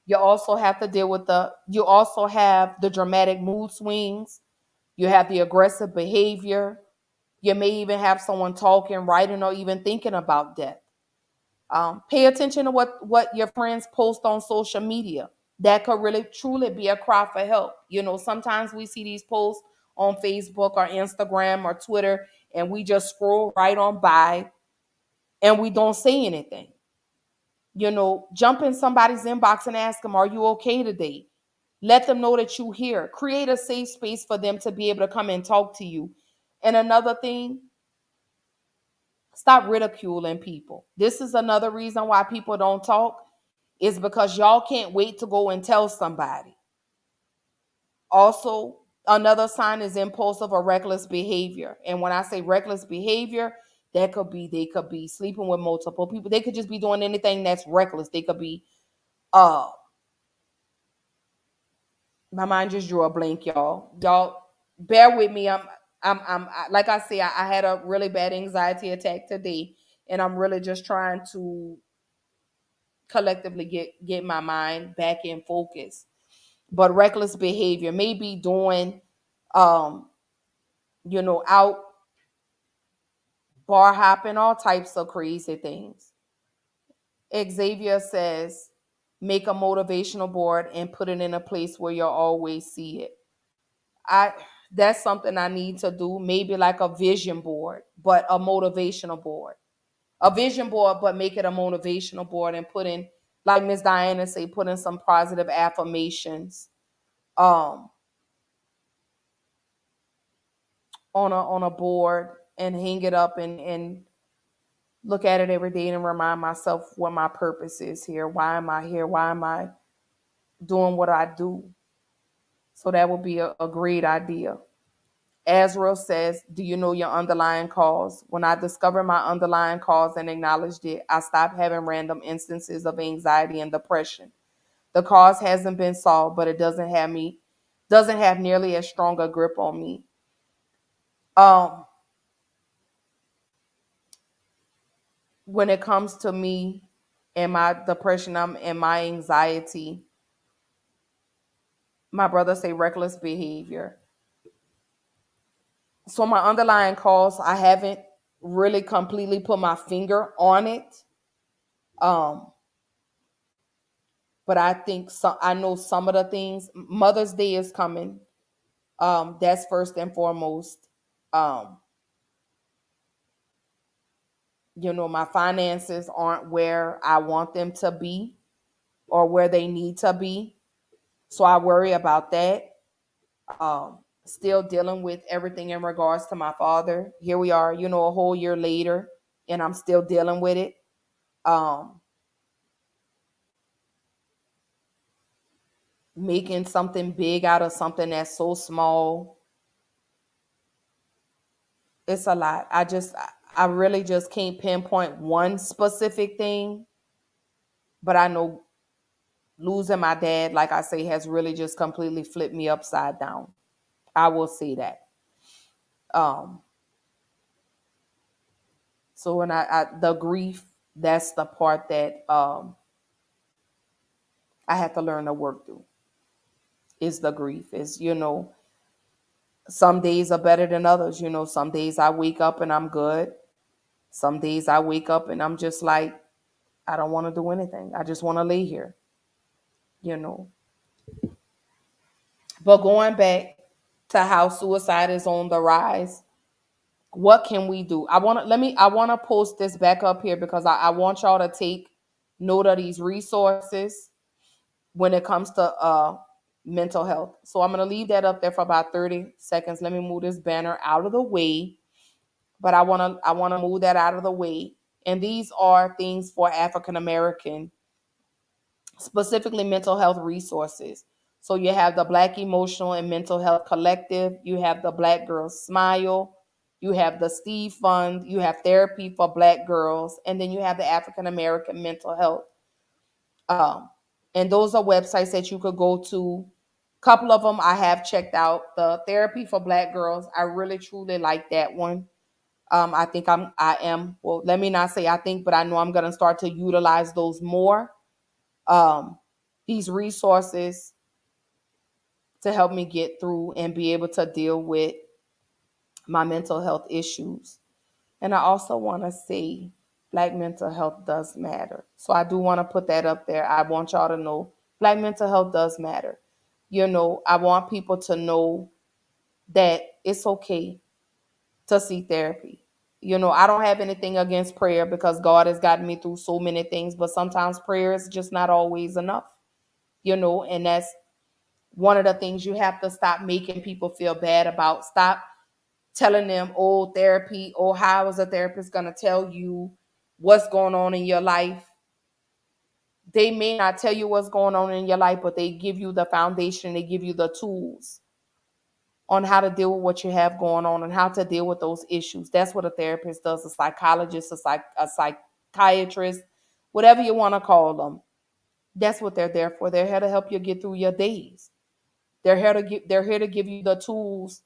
You also have to deal with you also have the dramatic mood swings. You have the aggressive behavior. You may even have someone talking, writing, or even thinking about death. Pay attention to what your friends post on social media. That could really, truly be a cry for help. Sometimes we see these posts on Facebook or Instagram or Twitter, and we just scroll right on by and we don't say anything. Jump in somebody's inbox and ask them, are you okay today? Let them know that you're here. Create a safe space for them to be able to come and talk to you. And another thing, Stop ridiculing people. This is another reason why people don't talk, is because y'all can't wait to go and tell somebody. Also, another sign is impulsive or reckless behavior. And when I say reckless behavior, they could be sleeping with multiple people. They could just be doing anything that's reckless. They could be my mind just drew a blank, y'all. Y'all bear with me. Like I say, I had a really bad anxiety attack today, and I'm really just trying to collectively get my mind back in focus. But reckless behavior, maybe doing out bar hopping, all types of crazy things. Xavier says, make a motivational board and put it in a place where you'll always see it. That's something I need to do. Maybe like a vision board, but a motivational board. A vision board, but make it a motivational board and put in, like Miss Diana say, put in some positive affirmations on a board and hang it up and look at it every day and remind myself what my purpose is here. Why am I here? Why am I doing what I do? So that would be a great idea. Azrael says, do you know your underlying cause? When I discovered my underlying cause and acknowledged it, I stopped having random instances of anxiety and depression. The cause hasn't been solved, but it doesn't have nearly as strong a grip on me. When it comes to me and my depression and my anxiety, my brother say reckless behavior. So my underlying cause, I haven't really completely put my finger on it. But I think I know some of the things. Mother's Day is coming. That's first and foremost. My finances aren't where I want them to be or where they need to be. So I worry about that. Still dealing with everything in regards to my father. Here we are, a whole year later, and I'm still dealing with it. Making something big out of something that's so small. It's a lot. I really just can't pinpoint one specific thing, but I know losing my dad, like I say, has really just completely flipped me upside down. I will say that. So when the grief, that's the part that I have to learn to work through. Is the grief. Is some days are better than others. Some days I wake up and I'm good. Some days I wake up and I'm just like, I don't want to do anything. I just want to lay here. But going back to how suicide is on the rise, what can we do? I want to post this back up here because I want y'all to take note of these resources when it comes to mental health. So I'm going to leave that up there for about 30 seconds. Let me move this banner out of the way. But I want to move that out of the way. And these are things for African American, specifically mental health resources. So you have the Black Emotional and Mental Health Collective. You have the Black Girls Smile. You have the Steve Fund. You have Therapy for Black Girls. And then you have the African American Mental Health. And those are websites that you could go to. A couple of them I have checked out. The Therapy for Black Girls, I really truly like that one. I think well, let me not say I think, but I know I'm going to start to utilize those more. These resources to help me get through and be able to deal with my mental health issues. And I also want to say Black mental health does matter. So I do want to put that up there. I want y'all to know Black mental health does matter. I want people to know that it's okay to seek therapy. I don't have anything against prayer because God has gotten me through so many things, but sometimes prayer is just not always enough, and that's one of the things you have to stop making people feel bad about. Stop telling them, oh, therapy, oh, how is a therapist going to tell you what's going on in your life? They may not tell you what's going on in your life, but they give you the foundation. They give you the tools on how to deal with what you have going on and how to deal with those issues. That's what a therapist does, a psychologist, a psychiatrist, whatever you want to call them. That's what they're there for. They're here to help you get through your days. They're here to give you the tools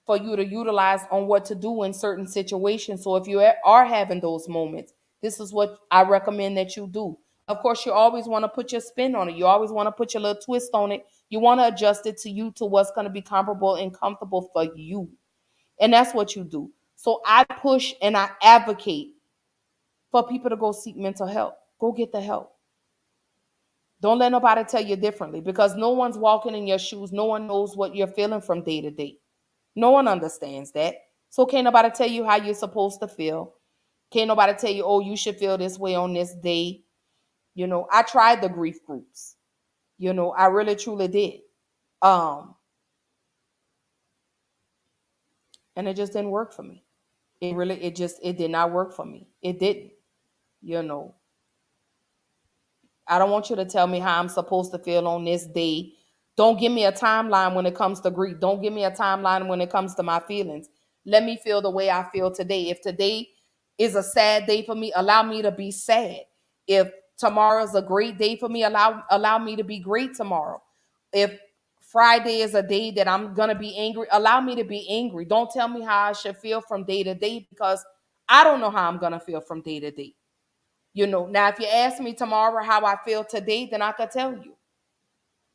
for you to utilize on what to do in certain situations. So if you are having those moments, this is what I recommend that you do. Of course, you always want to put your spin on it. You always want to put your little twist on it. You want to adjust it to you, to what's going to be comfortable and comfortable for you. And that's what you do. So I push and I advocate for people to go seek mental help. Go get the help. Don't let nobody tell you differently, because no one's walking in your shoes. No one knows what you're feeling from day to day. No one understands that. So can't nobody tell you how you're supposed to feel. Can't nobody tell you, oh, you should feel this way on this day. You know, I tried the grief groups. You know, I really truly did. And it just didn't work for me. It did not work for me. It didn't. You know, I don't want you to tell me how I'm supposed to feel on this day. Don't give me a timeline when it comes to grief. Don't give me a timeline when it comes to my feelings. Let me feel the way I feel today. If today is a sad day for me, allow me to be sad. If tomorrow's a great day for me, allow me to be great tomorrow. If Friday is a day that I'm going to be angry, allow me to be angry. Don't tell me how I should feel from day to day, because I don't know how I'm going to feel from day to day. You know, now if you ask me tomorrow how I feel today, then I could tell you.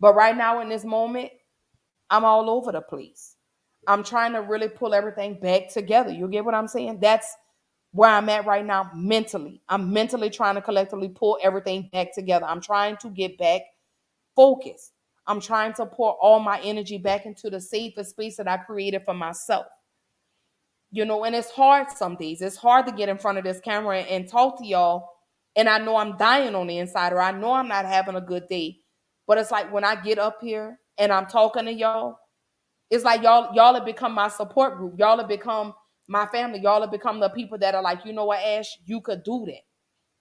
But right now in this moment, I'm all over the place. I'm trying to really pull everything back together. You get what I'm saying? That's where I'm at right now mentally. I'm mentally trying to collectively pull everything back together. I'm trying to get back focused. I'm trying to pour all my energy back into the safest space that I created for myself. You know, and it's hard some days. It's hard to get in front of this camera and talk to y'all. And I know I'm dying on the inside, or I know I'm not having a good day. But it's like when I get up here and I'm talking to y'all, it's like y'all have become my support group. Y'all have become my family. Y'all have become the people that are like, you know what, Ash, you could do that.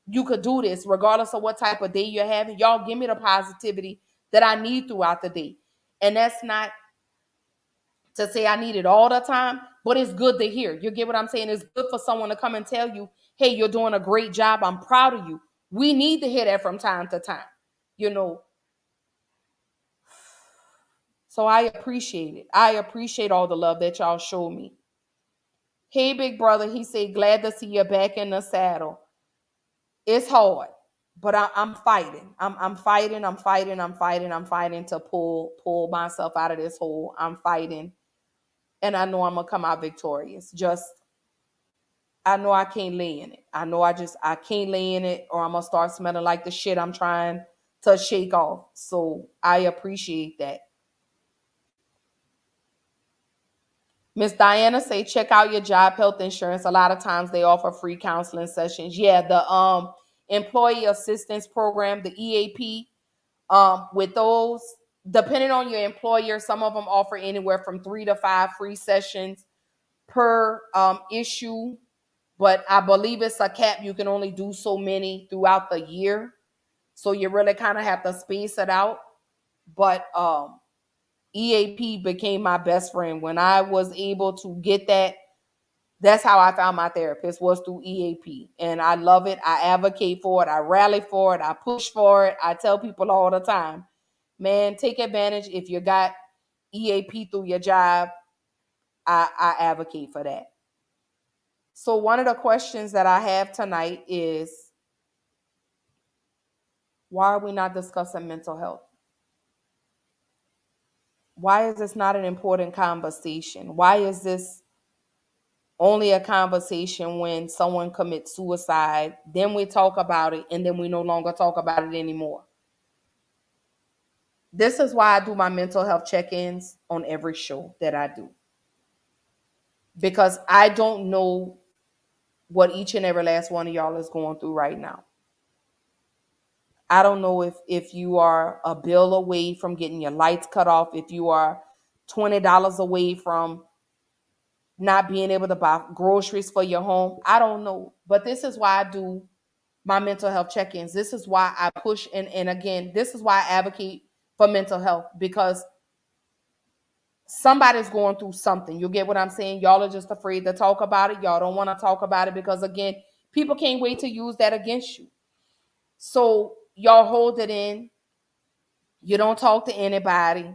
You could do this regardless of what type of day you're having. Y'all give me the positivity that I need throughout the day. And that's not to say I need it all the time, but it's good to hear. You get what I'm saying? It's good for someone to come and tell you, hey, you're doing a great job. I'm proud of you. We need to hear that from time to time, you know. So I appreciate it. I appreciate all the love that y'all show me. Hey, big brother, he said, glad to see you back in the saddle. It's hard, but I'm fighting. I'm fighting to pull myself out of this hole. I'm fighting. And I know I'm going to come out victorious. I know I can't lay in it. I know I can't lay in it, or I'm going to start smelling like the shit I'm trying to shake off. So I appreciate that. Miss Diana say, check out your job health insurance. A lot of times they offer free counseling sessions. Yeah, the employee assistance program, the EAP, with those, depending on your employer, some of them offer anywhere from 3 to 5 free sessions per issue. But I believe it's a cap. You can only do so many throughout the year. So you really kind of have to space it out. But EAP became my best friend. When I was able to get that, that's how I found my therapist, was through EAP. And I love it. I advocate for it. I rally for it. I push for it. I tell people all the time, man, take advantage. If you got EAP through your job, I advocate for that. So one of the questions that I have tonight is, why are we not discussing mental health? Why is this not an important conversation? Why is this only a conversation when someone commits suicide? Then we talk about it, and then we no longer talk about it anymore. This is why I do my mental health check-ins on every show that I do. Because I don't know what each and every last one of y'all is going through right now. I don't know if you are a bill away from getting your lights cut off, if you are $20 away from not being able to buy groceries for your home. I don't know. But this is why I do my mental health check-ins. This is why I push, and again, this is why I advocate for mental health, because somebody's going through something. You get what I'm saying? Y'all are just afraid to talk about it. Y'all don't want to talk about it because, again, people can't wait to use that against you. So y'all hold it in. You don't talk to anybody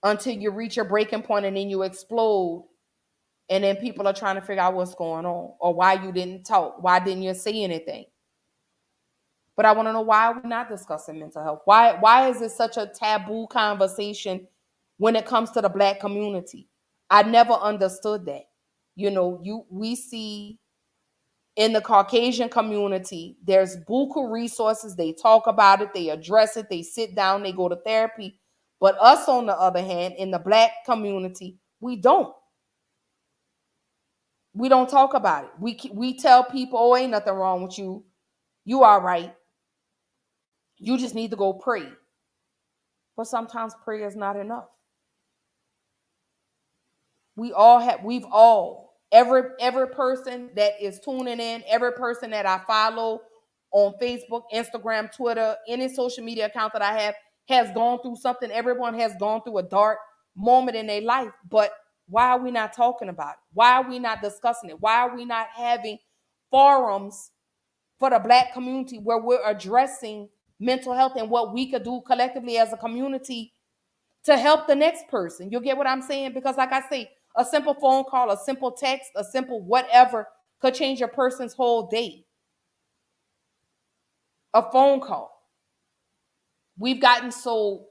until you reach your breaking point, and then you explode. And then people are trying to figure out what's going on, or why you didn't talk. Why didn't you say anything? But I want to know, why are we not discussing mental health? Why is it such a taboo conversation when it comes to the Black community? I never understood that. You know, we see in the Caucasian community, there's buku resources. They talk about it, they address it, they sit down, they go to therapy. But us, on the other hand, in the Black community, we don't. We don't talk about it. We tell people, oh, ain't nothing wrong with you. You all right. You just need to go pray. But sometimes prayer is not enough. Every person that is tuning in, every person that I follow on Facebook, Instagram, Twitter, any social media account that I have, has gone through something. Everyone has gone through a dark moment in their life. But why are we not talking about it? Why are we not discussing it? Why are we not having forums for the Black community where we're addressing mental health and what we could do collectively as a community to help the next person? You get what I'm saying? Because like I say, a simple phone call, a simple text, a simple whatever could change a person's whole day. A phone call. We've gotten so,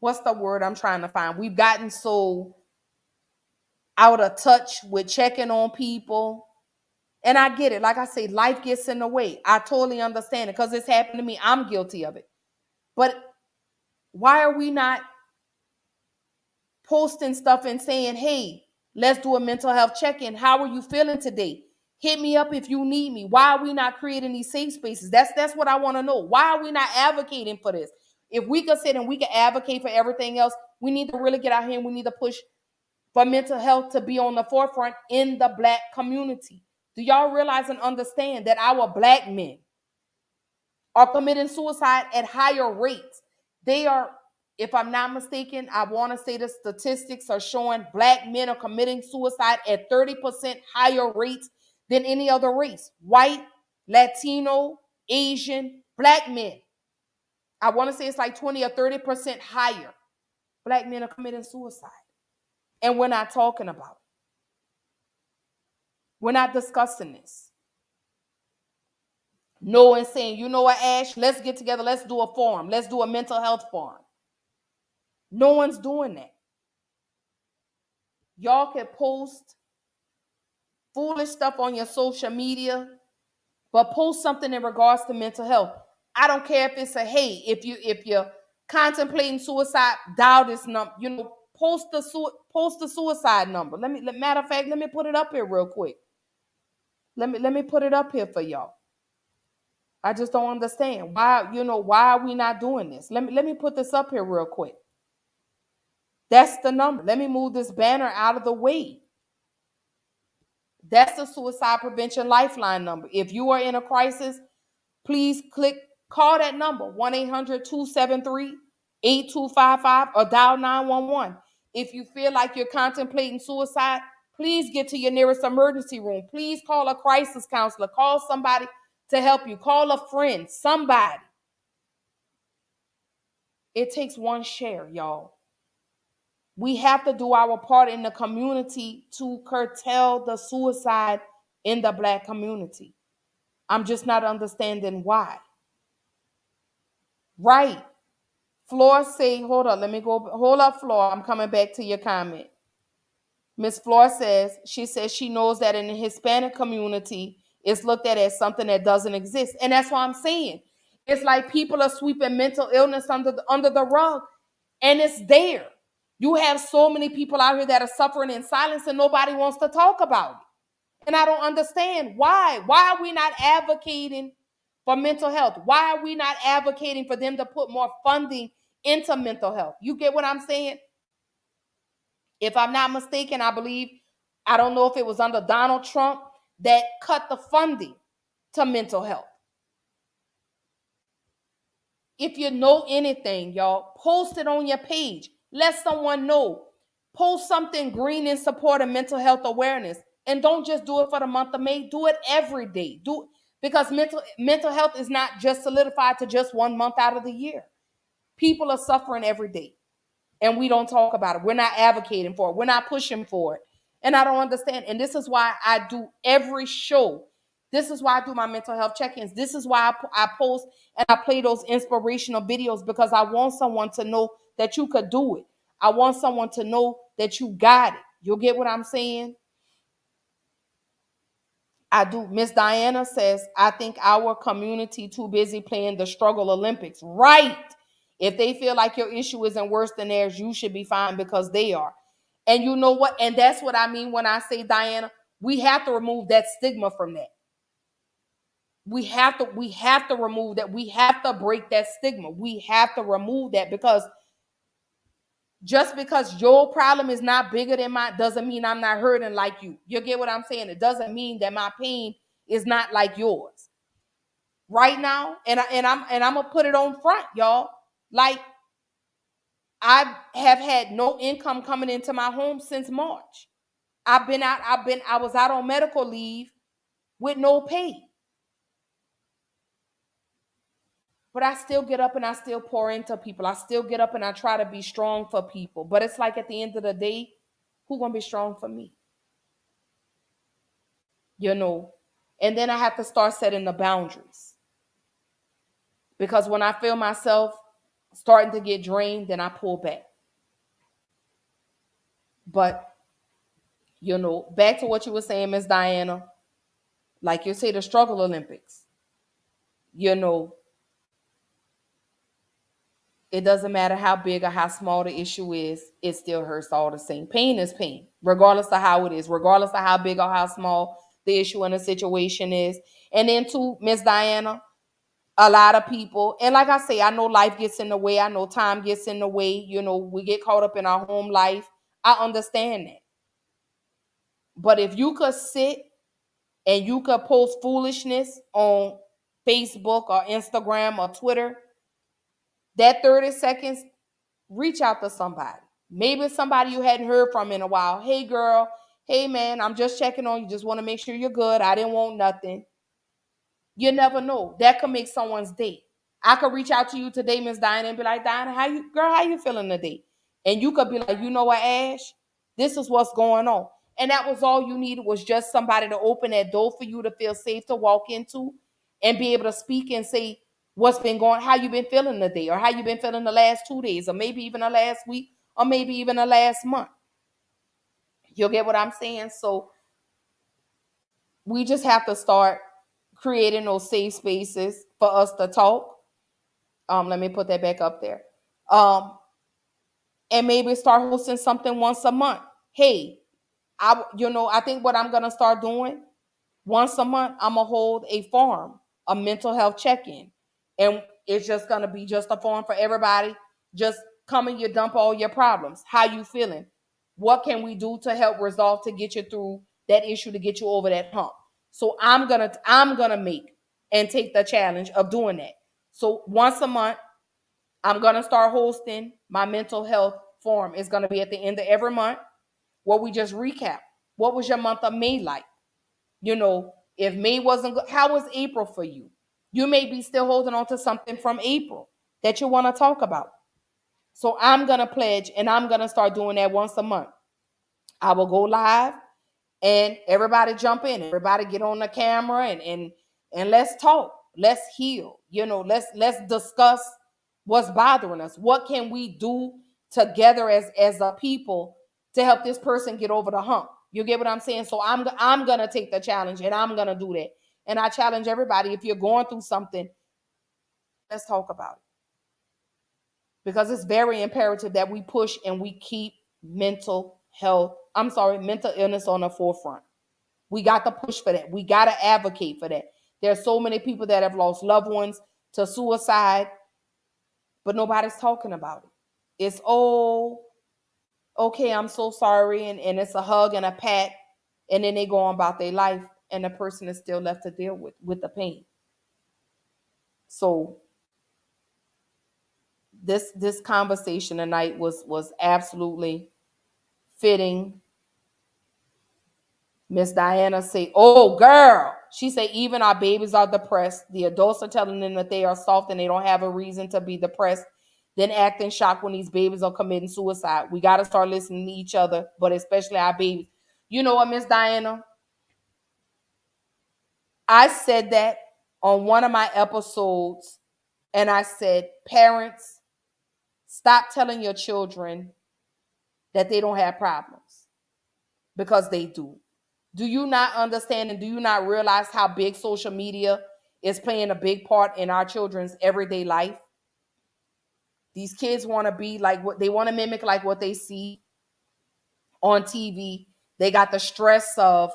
what's the word I'm trying to find? We've gotten so out of touch with checking on people. And I get it. Like I say, life gets in the way. I totally understand it because it's happened to me. I'm guilty of it. But why are we not posting stuff and saying, hey, let's do a mental health check-in. How are you feeling today? Hit me up if you need me. Why are we not creating these safe spaces? That's what I want to know. Why are we not advocating for this? If we could sit and we could advocate for everything else, we need to really get out here and we need to push for mental health to be on the forefront in the Black community. Do y'all realize and understand that our Black men are committing suicide at higher rates? They are, if I'm not mistaken, I want to say the statistics are showing Black men are committing suicide at 30% higher rates than any other race. White, Latino, Asian, Black men. I want to say it's like 20 or 30% higher. Black men are committing suicide. And we're not talking about it. We're not discussing this. No one's saying, you know what, Ash, let's get together. Let's do a forum. Let's do a mental health forum. No one's doing that. Y'all can post foolish stuff on your social media, but post something in regards to mental health. I don't care if it's a, hey, if you're contemplating suicide, dial this number. You know, post the suicide number. Matter of fact, let me put it up here real quick. Let me put it up here for y'all. I just don't understand why are we not doing this? Let me put this up here real quick. That's the number. Let me move this banner out of the way. That's the Suicide Prevention Lifeline number. If you are in a crisis, please call that number, 1-800-273-8255, or dial 911. If you feel like you're contemplating suicide, please get to your nearest emergency room. Please call a crisis counselor. Call somebody to help you. Call a friend, somebody. It takes one share, y'all. We have to do our part in the community to curtail the suicide in the Black community. I'm just not understanding why. Right. Flor say, hold up, Flor. I'm coming back to your comment. Miss Flor says she knows that in the Hispanic community, it's looked at as something that doesn't exist. And that's what I'm saying. It's like people are sweeping mental illness under the rug, and it's there. You have so many people out here that are suffering in silence and nobody wants to talk about it. And I don't understand why. Why are we not advocating for mental health? Why are we not advocating for them to put more funding into mental health? You get what I'm saying? If I'm not mistaken, I believe I don't know if it was under Donald Trump that cut the funding to mental health. If you know anything, y'all, post it on your page. Let someone know. Post something green in support of mental health awareness. And don't just do it for the month of May. Do it every day. Because mental health is not just solidified to just 1 month out of the year. People are suffering every day. And we don't talk about it. We're not advocating for it. We're not pushing for it. And I don't understand. And this is why I do every show. This is why I do my mental health check-ins. This is why I post and I play those inspirational videos, because I want someone to know that you could do it. I want someone to know that you got it. You'll get what I'm saying? I do. Miss Diana says, I think our community too busy playing the struggle Olympics. Right. If they feel like your issue isn't worse than theirs, you should be fine because they are. And you know what? And that's what I mean when I say, Diana, we have to remove that stigma from that. We have to remove that. We have to break that stigma. We have to remove that, because just because your problem is not bigger than mine doesn't mean I'm not hurting like you. You get what I'm saying? It doesn't mean that my pain is not like yours. Right now, and I'm gonna put it on front, y'all. Like, I have had no income coming into my home since March. I was out on medical leave with no pay. But I still get up and I still pour into people. I still get up and I try to be strong for people. But it's like, at the end of the day, who's going to be strong for me? You know? And then I have to start setting the boundaries. Because when I feel myself starting to get drained, then I pull back. But, you know, back to what you were saying, Miss Diana, like you say, the struggle Olympics, you know, it doesn't matter how big or how small the issue is, it still hurts all the same. Pain is pain, regardless of how it is, regardless of how big or how small the issue and the situation is. And then too, Miss Diana, a lot of people, and like I say, I know life gets in the way. I know time gets in the way. You know, we get caught up in our home life. I understand that. But if you could sit and you could post foolishness on Facebook or Instagram or Twitter, that 30 seconds, reach out to somebody. Maybe somebody you hadn't heard from in a while. Hey, girl. Hey, man, I'm just checking on you. Just want to make sure you're good. I didn't want nothing. You never know. That could make someone's day. I could reach out to you today, Miss Diana, and be like, Diana, how you feeling today? And you could be like, you know what, Ash? This is what's going on. And that was all you needed, was just somebody to open that door for you to feel safe to walk into and be able to speak and say, what's been going, how you been feeling today, or how you been feeling the last 2 days, or maybe even the last week, or maybe even the last month. You'll get what I'm saying? So we just have to start creating those safe spaces for us to talk. Let me put that back up there. And maybe start hosting something once a month. Hey, I think what I'm gonna start doing once a month, I'm gonna hold a forum, a mental health check-in. And it's just going to be just a forum for everybody. Just come and you dump all your problems. How you feeling? What can we do to help resolve, to get you through that issue, to get you over that hump? So I'm going to make and take the challenge of doing that. So once a month, I'm going to start hosting my mental health forum. It's going to be at the end of every month, where we just recap. What was your month of May like? You know, if May wasn't good, how was April for you? You may be still holding on to something from April that you want to talk about. So I'm going to pledge, and I'm going to start doing that once a month. I will go live and everybody jump in. Everybody get on the camera and let's talk. Let's heal. You know, let's discuss what's bothering us. What can we do together as a people to help this person get over the hump? You get what I'm saying? So I'm going to take the challenge, and I'm going to do that. And I challenge everybody, if you're going through something, let's talk about it. Because it's very imperative that we push and we keep mental illness on the forefront. We got to push for that. We got to advocate for that. There's so many people that have lost loved ones to suicide, but nobody's talking about it. It's, oh, okay, I'm so sorry. And it's a hug and a pat. and then they go on about their life, and the person is still left to deal with the pain. So this conversation tonight was absolutely fitting. Miss Diana say, "Oh, girl," she say, "even our babies are depressed. The adults are telling them that they are soft and they don't have a reason to be depressed, then acting shocked when these babies are committing suicide. We got to start listening to each other, but especially our babies." You know what, Miss Diana? I said that on one of my episodes, and I said, parents, stop telling your children that they don't have problems, because they do. Do you not understand and do you not realize how big social media is playing a big part in our children's everyday life? These kids want to be like what they want to mimic, like what they see on TV. They got the stress of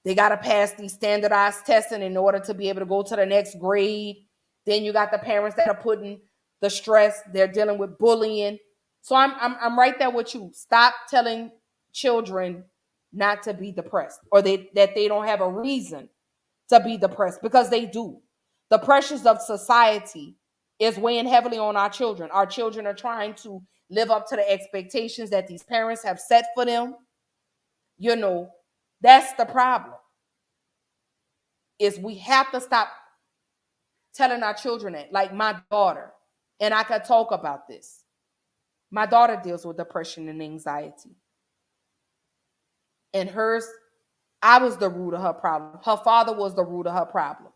they got to pass these standardized testing in order to be able to go to the next grade. Then you got the parents that are putting the stress. They're dealing with bullying. So I'm right there with you. Stop telling children not to be depressed, or that they don't have a reason to be depressed, because they do. The pressures of society is weighing heavily on our children. Our children are trying to live up to the expectations that these parents have set for them. You know, that's the problem. Is we have to stop telling our children that. Like my daughter, and I could talk about this. My daughter deals with depression and anxiety. And hers, I was the root of her problem. Her father was the root of her problem.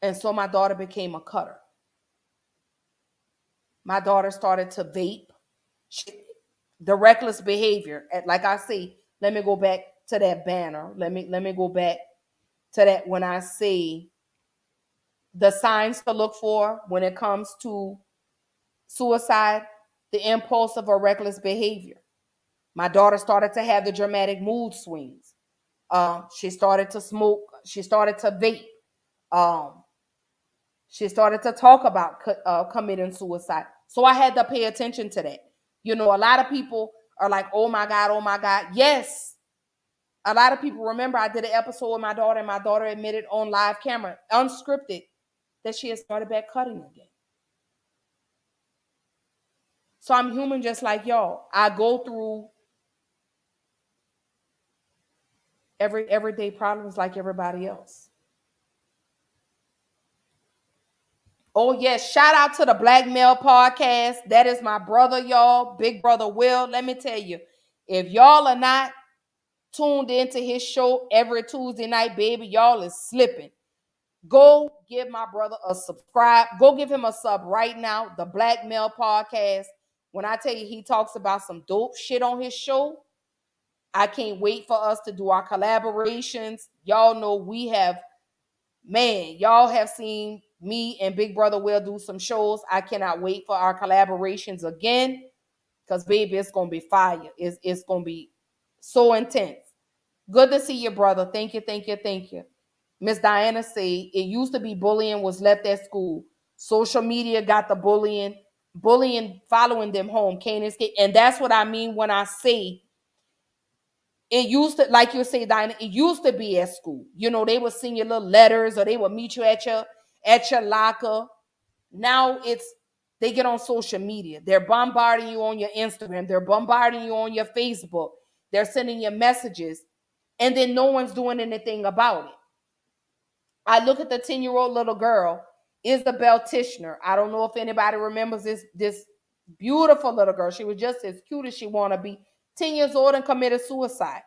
And so my daughter became a cutter. My daughter started to vape. The reckless behavior. Like I say, let me go back to that banner. Let me go back to that when I say the signs to look for when it comes to suicide, the impulsive or reckless behavior. My daughter started to have the dramatic mood swings. She started to smoke. She started to vape. She started to talk about committing suicide. So I had to pay attention to that. You know, a lot of people are like, oh my God, oh my God. Yes. A lot of people, remember I did an episode with my daughter, and my daughter admitted on live camera, unscripted, that she had started back cutting again. So I'm human just like y'all. I go through everyday problems like everybody else. Oh, yes. Shout out to the Black Male Podcast. That is my brother, y'all. Big brother Will. Let me tell you, if y'all are not tuned into his show every Tuesday night, baby, y'all is slipping. Go give my brother a subscribe. Go give him a sub right now. The Black Male Podcast. When I tell you he talks about some dope shit on his show, I can't wait for us to do our collaborations. Y'all know y'all have seen me and Big Brother Will do some shows. I cannot wait for our collaborations again, because, baby, it's going to be fire. It's going to be so intense. Good to see you, brother. Thank you, thank you, thank you. Miss Diana say, it used to be bullying was left at school. Social media got the bullying following them home. Can't escape. And that's what I mean when I say it used to, like you say, Diana, it used to be at school. You know, they would send you little letters, or they would meet you at your locker. Now they get on social media. They're bombarding you on your Instagram. They're bombarding you on your Facebook. They're sending you messages, and then no one's doing anything about it. I look at the 10-year-old little girl, Isabel Tishner. I don't know if anybody remembers this beautiful little girl. She was just as cute as she want to be. 10 years old and committed suicide.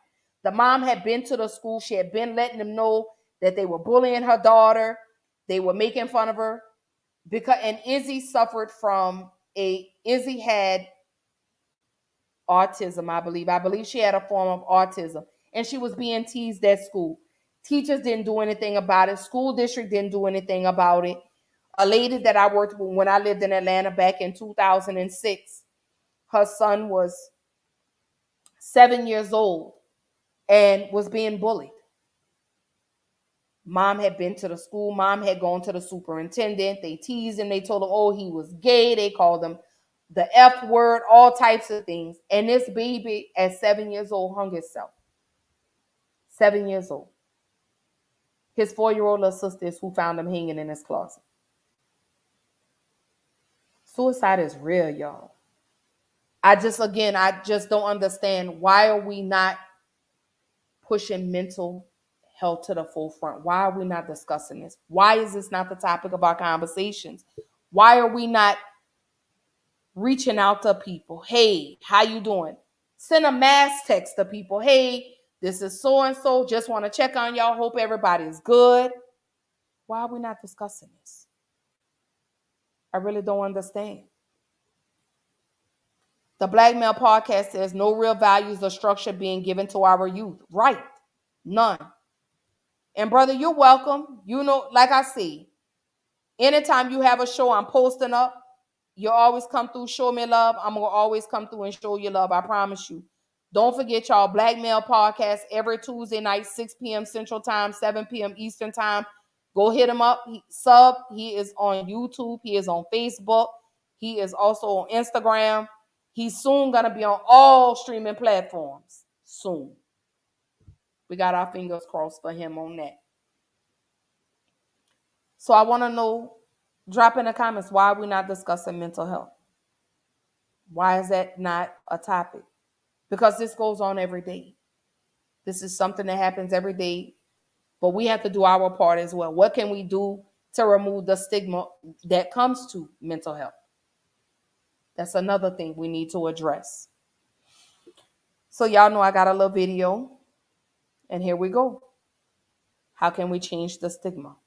The mom had been to the school. She had been letting them know that they were bullying her daughter. They were making fun of her. And Izzy Izzy had autism, I believe. I believe she had a form of autism. And she was being teased at school. Teachers didn't do anything about it. School district didn't do anything about it. A lady that I worked with when I lived in Atlanta back in 2006, her son was 7 years old and was being bullied. Mom had been to the school. Mom had gone to the superintendent. They teased him. They told him, oh, he was gay. They called him the F word, all types of things. And this baby at 7 years old hung himself. 7 years old. His 4-year-old little sister is who found him hanging in his closet. Suicide is real, y'all. I just don't understand, why are we not pushing mental health to the forefront? Why are we not discussing this? Why is this not the topic of our conversations? Why are we not reaching out to people? Hey, how you doing? Send a mass text to people. Hey, this is so-and-so. Just want to check on y'all. Hope everybody's good. Why are we not discussing this? I really don't understand. The Black Male Podcast says no real values or structure being given to our youth. Right. None. And brother, you're welcome. You know, like I say, anytime you have a show, I'm posting up. You always come through, show me love. I'm going to always come through and show you love. I promise you. Don't forget, y'all, Black Male Podcast every Tuesday night, 6 p.m. Central Time, 7 p.m. Eastern Time. Go hit him up. He is on YouTube. He is on Facebook. He is also on Instagram. He's soon going to be on all streaming platforms. Soon. We got our fingers crossed for him on that. So I want to know, drop in the comments, why are we not discussing mental health? Why is that not a topic? Because this goes on every day. This is something that happens every day, but we have to do our part as well. What can we do to remove the stigma that comes to mental health? That's another thing we need to address. So y'all know I got a little video, and here we go. How can we change the stigma?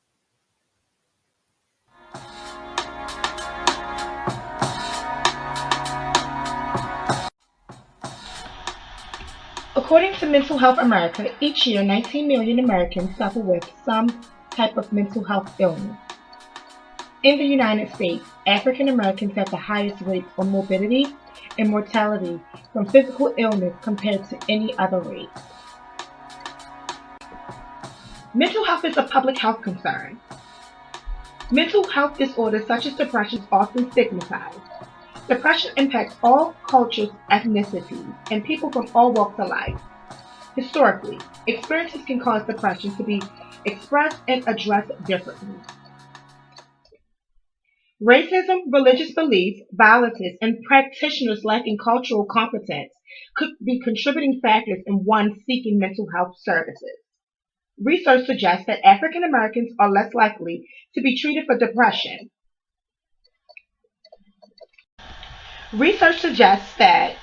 According to Mental Health America, each year 19 million Americans suffer with some type of mental health illness. In the United States, African Americans have the highest rates of morbidity and mortality from physical illness compared to any other race. Mental health is a public health concern. Mental health disorders such as depression is often stigmatized. Depression impacts all cultures, ethnicities, and people from all walks of life. Historically, experiences can cause depression to be expressed and addressed differently. Racism, religious beliefs, violences, and practitioners lacking cultural competence could be contributing factors in one seeking mental health services. Research suggests that African Americans are less likely to be treated for depression. Research suggests that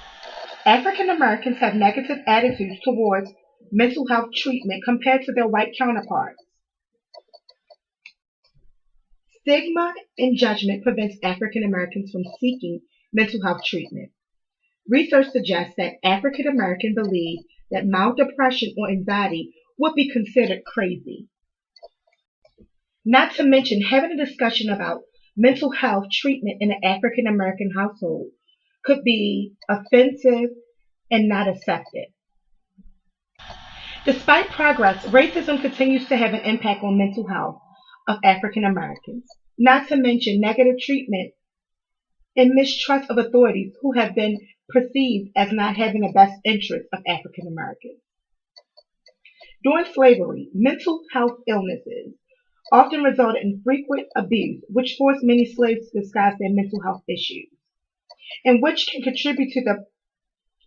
African Americans have negative attitudes towards mental health treatment compared to their white counterparts. Stigma and judgment prevents African Americans from seeking mental health treatment. Research suggests that African Americans believe that mild depression or anxiety would be considered crazy. Not to mention, having a discussion about mental health treatment in an African American household could be offensive and not accepted. Despite progress, racism continues to have an impact on mental health of African Americans, not to mention negative treatment and mistrust of authorities who have been perceived as not having the best interest of African Americans. During slavery, mental health illnesses often resulted in frequent abuse, which forced many slaves to disguise their mental health issues, and which can contribute to the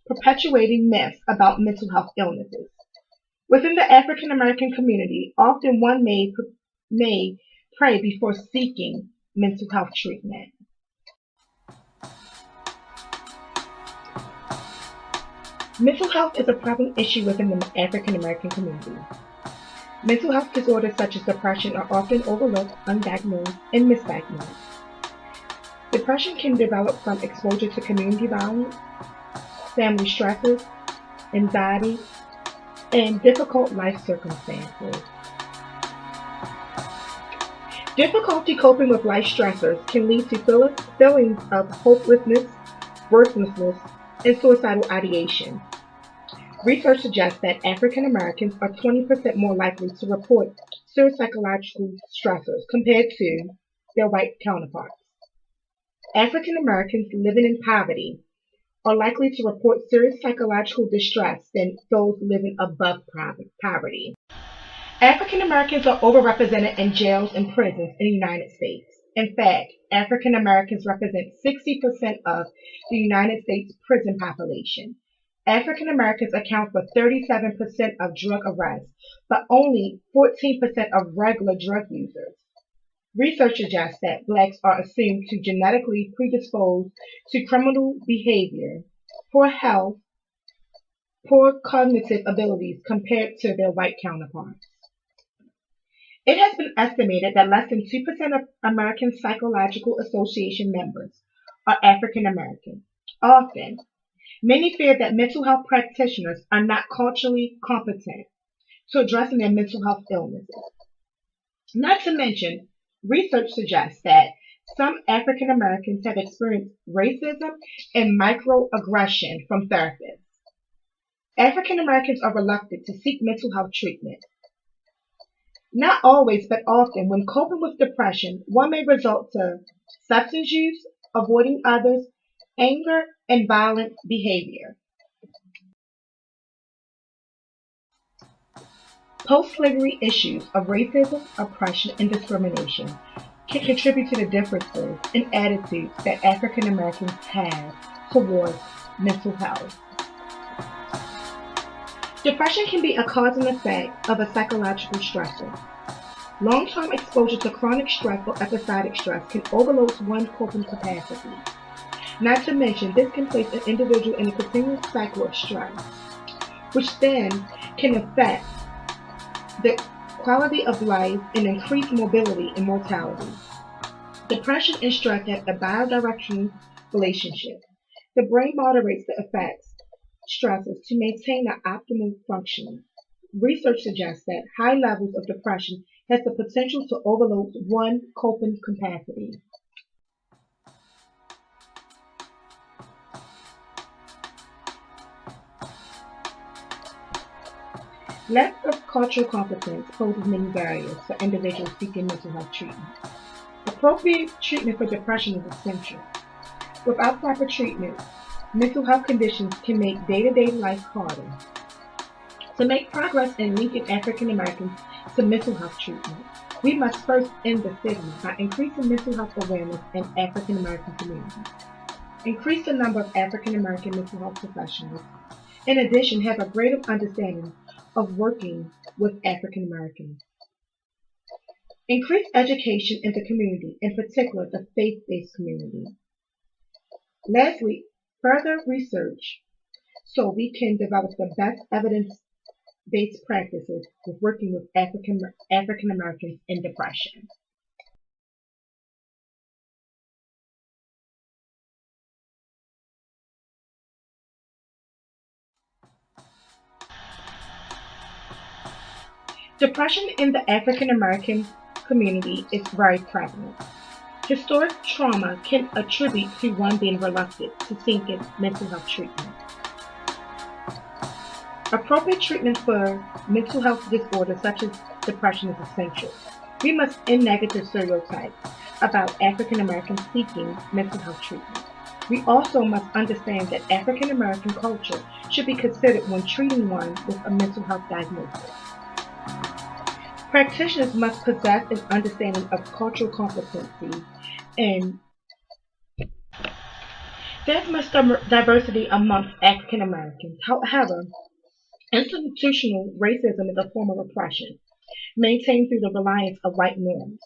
perpetuating myths about mental health illnesses. Within the African American community, often one may pray before seeking mental health treatment. Mental health is a prevalent issue within the African American community. Mental health disorders such as depression are often overlooked, undiagnosed, and misdiagnosed. Depression can develop from exposure to community violence, family stresses, anxiety, and difficult life circumstances. Difficulty coping with life stressors can lead to feelings of hopelessness, worthlessness, and suicidal ideation. Research suggests that African Americans are 20% more likely to report psychological stressors compared to their white counterparts. African Americans living in poverty are likely to report serious psychological distress than those living above poverty. African Americans are overrepresented in jails and prisons in the United States. In fact, African Americans represent 60% of the United States prison population. African Americans account for 37% of drug arrests, but only 14% of regular drug users. Research suggests that blacks are assumed to genetically predisposed to criminal behavior, poor health, poor cognitive abilities compared to their white counterparts. It has been estimated that less than 2% of American Psychological Association members are African American. Often, many fear that mental health practitioners are not culturally competent to addressing their mental health illnesses. Not to mention, research suggests that some African Americans have experienced racism and microaggression from therapists. African Americans are reluctant to seek mental health treatment. Not always, but often, when coping with depression, one may resort to substance use, avoiding others, anger, and violent behavior. Post-slavery issues of racism, oppression, and discrimination can contribute to the differences in attitudes that African Americans have towards mental health. Depression can be a cause and effect of a psychological stressor. Long-term exposure to chronic stress or episodic stress can overload one's coping capacity. Not to mention, this can place an individual in a continuous cycle of stress, which then can affect the quality of life and increase mobility and mortality. Depression and stress have a bidirectional relationship. The brain moderates the effects stresses to maintain an optimal functioning. Research suggests that high levels of depression has the potential to overload one's coping capacity. Lack of cultural competence poses many barriers for individuals seeking mental health treatment. Appropriate treatment for depression is essential. Without proper treatment, mental health conditions can make day-to-day life harder. To make progress in linking African Americans to mental health treatment, we must first end the stigma by increasing mental health awareness in African American communities. Increase the number of African American mental health professionals. In addition, have a greater understanding of working with African Americans. Increase education in the community, in particular the faith-based community. Lastly, further research so we can develop the best evidence-based practices with working with African Americans in depression. Depression in the African American community is very prevalent. Historic trauma can attribute to one being reluctant to seeking mental health treatment. Appropriate treatment for mental health disorders such as depression is essential. We must end negative stereotypes about African Americans seeking mental health treatment. We also must understand that African American culture should be considered when treating one with a mental health diagnosis. Practitioners must possess an understanding of cultural competency, and there's much diversity amongst African Americans. However, institutional racism is a form of oppression, maintained through the reliance of white norms.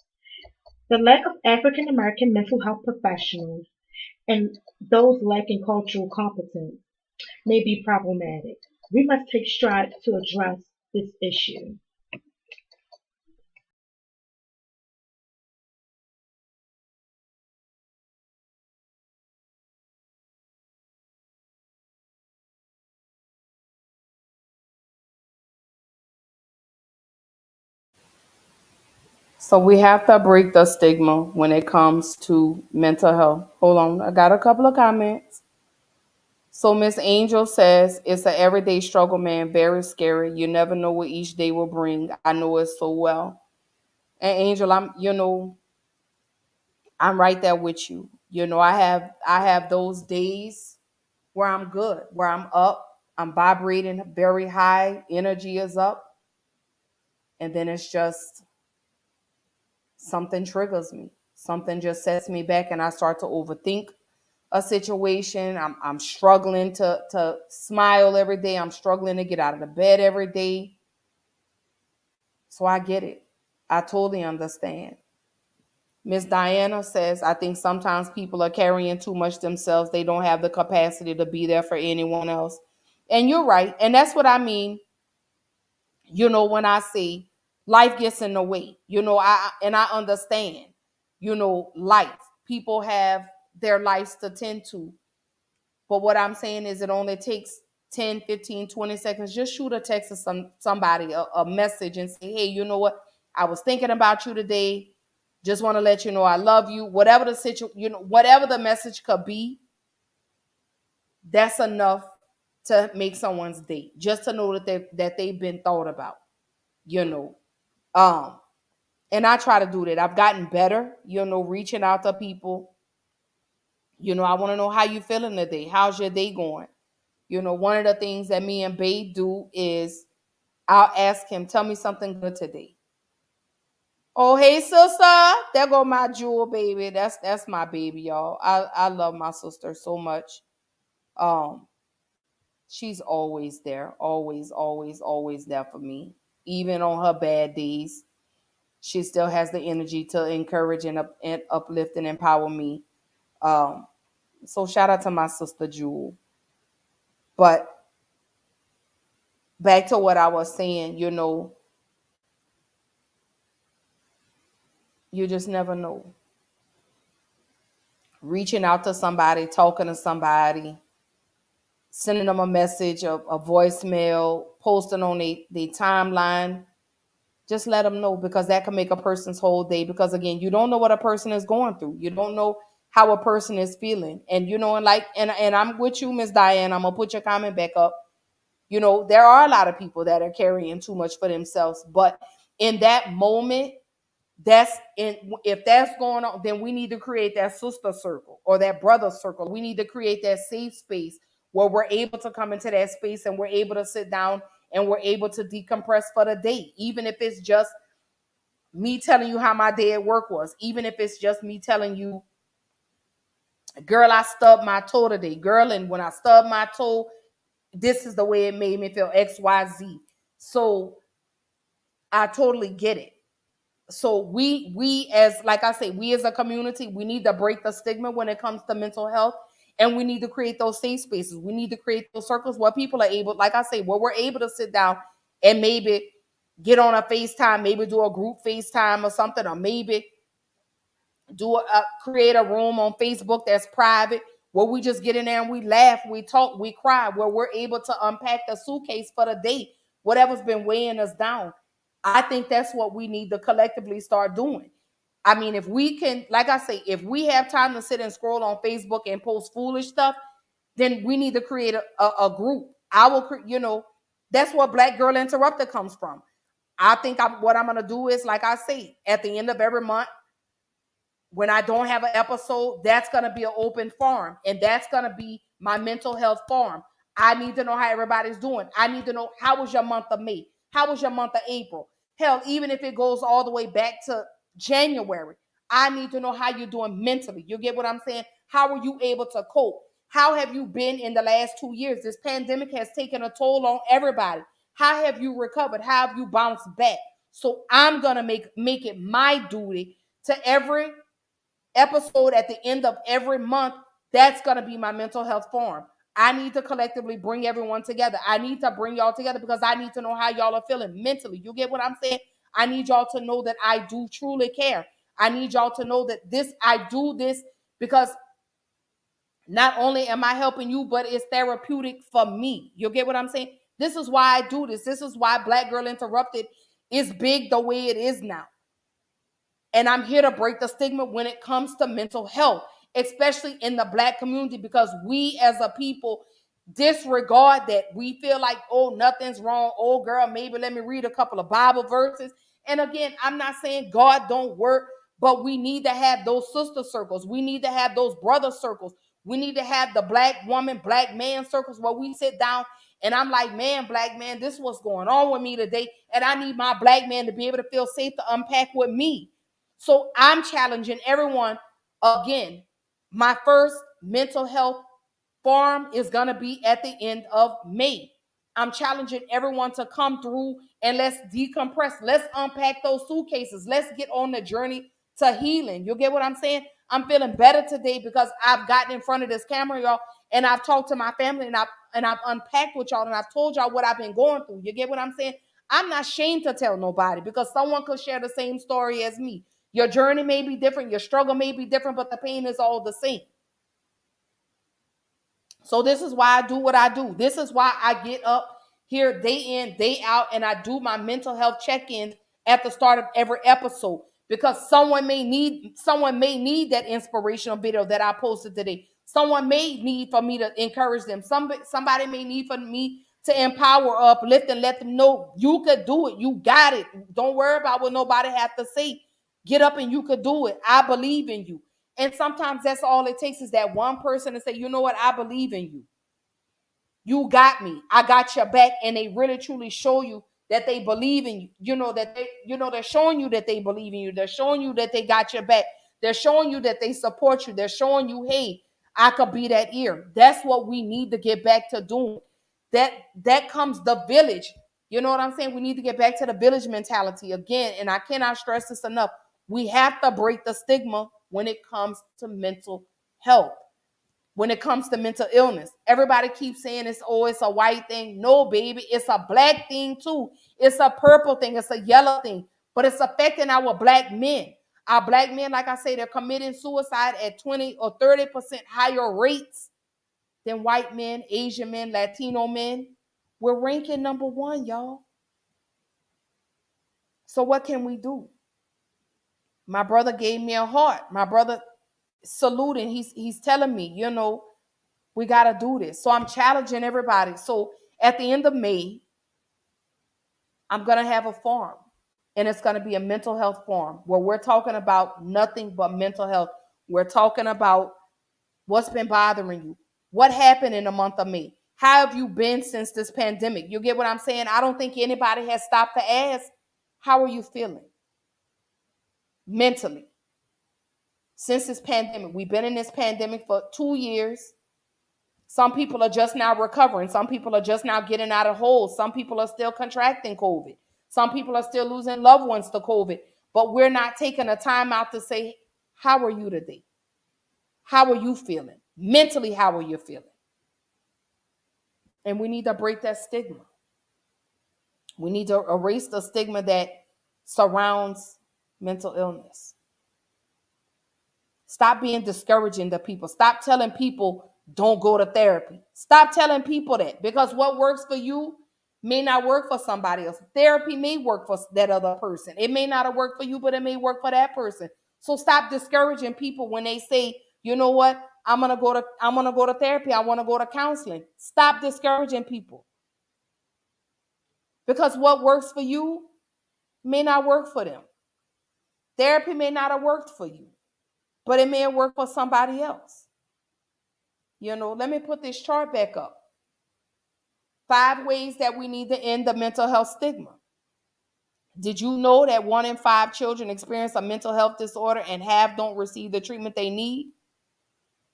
The lack of African American mental health professionals and those lacking cultural competence may be problematic. We must take strides to address this issue. So we have to break the stigma when it comes to mental health. Hold on, I got a couple of comments. So Miss Angel says it's an everyday struggle, man. Very scary. You never know what each day will bring. I know it so well. And Angel, I'm right there with you. I have those days where I'm good, where I'm up, I'm vibrating very high, energy is up, and then it's just something triggers me. Something just sets me back and I start to overthink a situation. I'm struggling to smile every day. I'm struggling to get out of the bed every day. So I get it. I totally understand. Miss Diana says, I think sometimes people are carrying too much themselves. They don't have the capacity to be there for anyone else. And you're right. And that's what I mean. When I say life gets in the way, I understand, life. People have their lives to tend to. But what I'm saying is it only takes 10, 15, 20 seconds. Just shoot a text to somebody, a message, and say, hey, you know what? I was thinking about you today. Just want to let you know I love you. Whatever the situation, whatever the message could be, that's enough to make someone's day. Just to know that they've been thought about, And I try to do that. I've gotten better, reaching out to people. I want to know how you feeling today. How's your day going? One of the things that me and Babe do is I'll ask him, tell me something good today. Oh, hey, sister. There go my jewel, baby. That's my baby, y'all. I love my sister so much. She's always there. Always, always, always there for me. Even on her bad days, she still has the energy to encourage and uplift and empower me. So shout out to my sister, Jewel. But back to what I was saying, you just never know. Reaching out to somebody, talking to somebody, sending them a message, a voicemail, posting on their timeline. Just let them know, because that can make a person's whole day. Because again, you don't know what a person is going through. You don't know how a person is feeling. And and I'm with you, Miss Diane. I'm gonna put your comment back up. There are a lot of people that are carrying too much for themselves. But in that moment, if that's going on, then we need to create that sister circle or that brother circle. We need to create that safe space where we're able to come into that space and we're able to sit down and we're able to decompress for the day. Even if it's just me telling you how my day at work was. Even if it's just me telling you, girl, I stubbed my toe today. Girl, and when I stubbed my toe, this is the way it made me feel, X, Y, Z. So I totally get it. So we as, like I say, we as a community, we need to break the stigma when it comes to mental health. And we need to create those safe spaces. We need to create those circles where people are able, like I say, where we're able to sit down and maybe get on a FaceTime, maybe do a group FaceTime or something, or maybe create a room on Facebook that's private where we just get in there and we laugh, we talk, we cry, where we're able to unpack the suitcase for the day, whatever's been weighing us down. I think that's what we need to collectively start doing. I mean, if we can, like I say, if we have time to sit and scroll on Facebook and post foolish stuff, then we need to create a group. That's where Black Girl Interrupted comes from. I think what I'm going to do is, like I say, at the end of every month, when I don't have an episode, that's going to be an open forum. And that's going to be my mental health forum. I need to know how everybody's doing. I need to know, how was your month of May? How was your month of April? Hell, even if it goes all the way back to January, I need to know how you're doing mentally. You get what I'm saying? How are you able to cope? How have you been in the last 2 years? This pandemic has taken a toll on everybody. How have you recovered? How have you bounced back? So I'm going to make it my duty to every episode at the end of every month, that's going to be my mental health forum. I need to collectively bring everyone together. I need to bring y'all together because I need to know how y'all are feeling mentally. You get what I'm saying? I need y'all to know that I do truly care. I need y'all to know that I do this because not only am I helping you, but it's therapeutic for me. You get what I'm saying? This is why I do this. This is why Black Girl Interrupted is big the way it is now. And I'm here to break the stigma when it comes to mental health, especially in the Black community, because we as a people disregard that. We feel like, oh, nothing's wrong. Oh, girl, maybe let me read a couple of Bible verses. And again, I'm not saying God don't work, but we need to have those sister circles. We need to have those brother circles We need to have the black woman, black man circles where we sit down and I'm like, man, black man, this is what's going on with me today. And I need my black man to be able to feel safe to unpack with me. So I'm challenging everyone. Again, my first mental health forum is going to be at the end of May. I'm challenging everyone to come through and let's decompress. Let's unpack those suitcases. Let's get on the journey to healing. You get what I'm saying? I'm feeling better today because I've gotten in front of this camera, y'all, and I've talked to my family and I've unpacked with y'all and I've told y'all what I've been going through. You get what I'm saying? I'm not ashamed to tell nobody because someone could share the same story as me. Your journey may be different, your struggle may be different, but the pain is all the same. So this is why I do what I do. This is why I get up here day in, day out, and I do my mental health check-in at the start of every episode because someone may need that inspirational video that I posted today. Someone may need for me to encourage them. Somebody may need for me to empower, uplift, and let them know you could do it. You got it. Don't worry about what nobody has to say. Get up and you could do it. I believe in you. And sometimes that's all it takes is that one person to say, you know what, I believe in you. You got me. I got your back. And they really truly show you that they believe in you. You know, that they're showing you that they believe in you. They're showing you that they got your back. They're showing you that they support you. They're showing you, hey, I could be that ear. That's what we need to get back to doing. That comes the village. You know what I'm saying? We need to get back to the village mentality again. And I cannot stress this enough. We have to break the stigma when it comes to mental health, when it comes to mental illness. Everybody keeps saying it's a white thing. No, baby, it's a black thing too. It's a purple thing. It's a yellow thing. But it's affecting our black men. Our black men, like I say, they're committing suicide at 20 or 30% higher rates than white men, Asian men, Latino men. We're ranking number 1, y'all. So what can we do? My brother gave me a heart. My brother saluting. He's telling me, you know, we got to do this. So I'm challenging everybody. So at the end of May, I'm going to have a forum. And it's going to be a mental health forum where we're talking about nothing but mental health. We're talking about what's been bothering you. What happened in the month of May? How have you been since this pandemic? You get what I'm saying? I don't think anybody has stopped to ask, how are you feeling mentally? Since this pandemic, we've been in this pandemic for 2 years. Some people are just now recovering. Some people are just now getting out of holes. Some people are still contracting COVID. Some people are still losing loved ones to COVID. But we're not taking the time out to say, how are you today? How are you feeling? Mentally, how are you feeling? And we need to break that stigma. We need to erase the stigma that surrounds mental illness. Stop being discouraging to people. Stop telling people don't go to therapy. Stop telling people that, because what works for you may not work for somebody else. Therapy may work for that other person. It may not have worked for you, but it may work for that person. So stop discouraging people when they say, you know what, I'm gonna go to therapy. I want to go to counseling. Stop discouraging people. Because what works for you may not work for them. Therapy may not have worked for you, but it may have worked for somebody else. You know, let me put this chart back up. 5 ways that we need to end the mental health stigma. Did you know that 1 in 5 children experience a mental health disorder and half don't receive the treatment they need?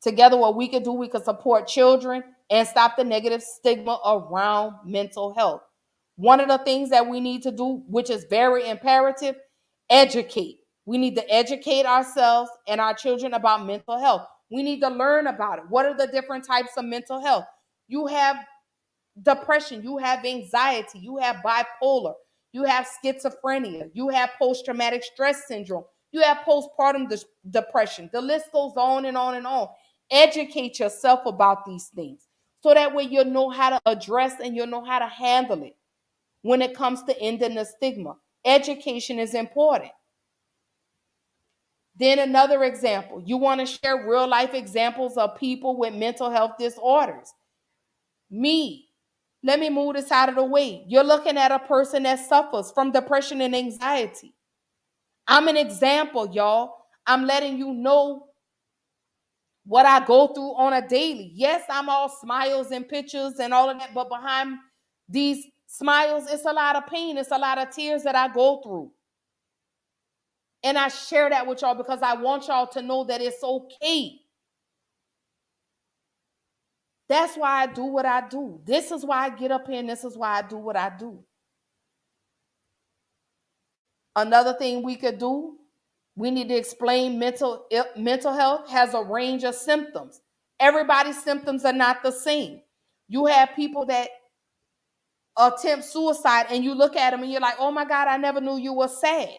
Together, what we could do, we could support children and stop the negative stigma around mental health. One of the things that we need to do, which is very imperative, educate. We need to educate ourselves and our children about mental health. We need to learn about it. What are the different types of mental health? You have depression, you have anxiety, you have bipolar, you have schizophrenia, you have post-traumatic stress syndrome, you have postpartum depression. The list goes on and on and on. Educate yourself about these things so that way you'll know how to address and you'll know how to handle it when it comes to ending the stigma. Education is important. Then another example, you want to share real life examples of people with mental health disorders. Let me move this out of the way. You're looking at a person that suffers from depression and anxiety. I'm an example, y'all. I'm letting you know what I go through on a daily. Yes, I'm all smiles and pictures and all of that, but behind these smiles, it's a lot of pain. It's a lot of tears that I go through. And I share that with y'all because I want y'all to know that it's okay. That's why I do what I do. This is why I get up here and this is why I do what I do. Another thing we could do, we need to explain mental health has a range of symptoms. Everybody's symptoms are not the same. You have people that attempt suicide and you look at them and you're like, oh my God, I never knew you were sad.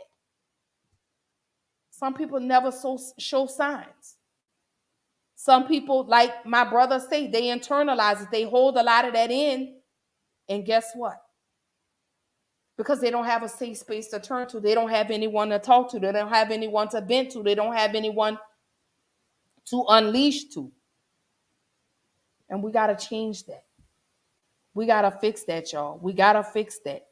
Some people never show signs. Some people, like my brother say, they internalize it. They hold a lot of that in. And guess what? Because they don't have a safe space to turn to. They don't have anyone to talk to. They don't have anyone to vent to. They don't have anyone to unleash to. And we got to change that. We got to fix that, y'all. We got to fix that.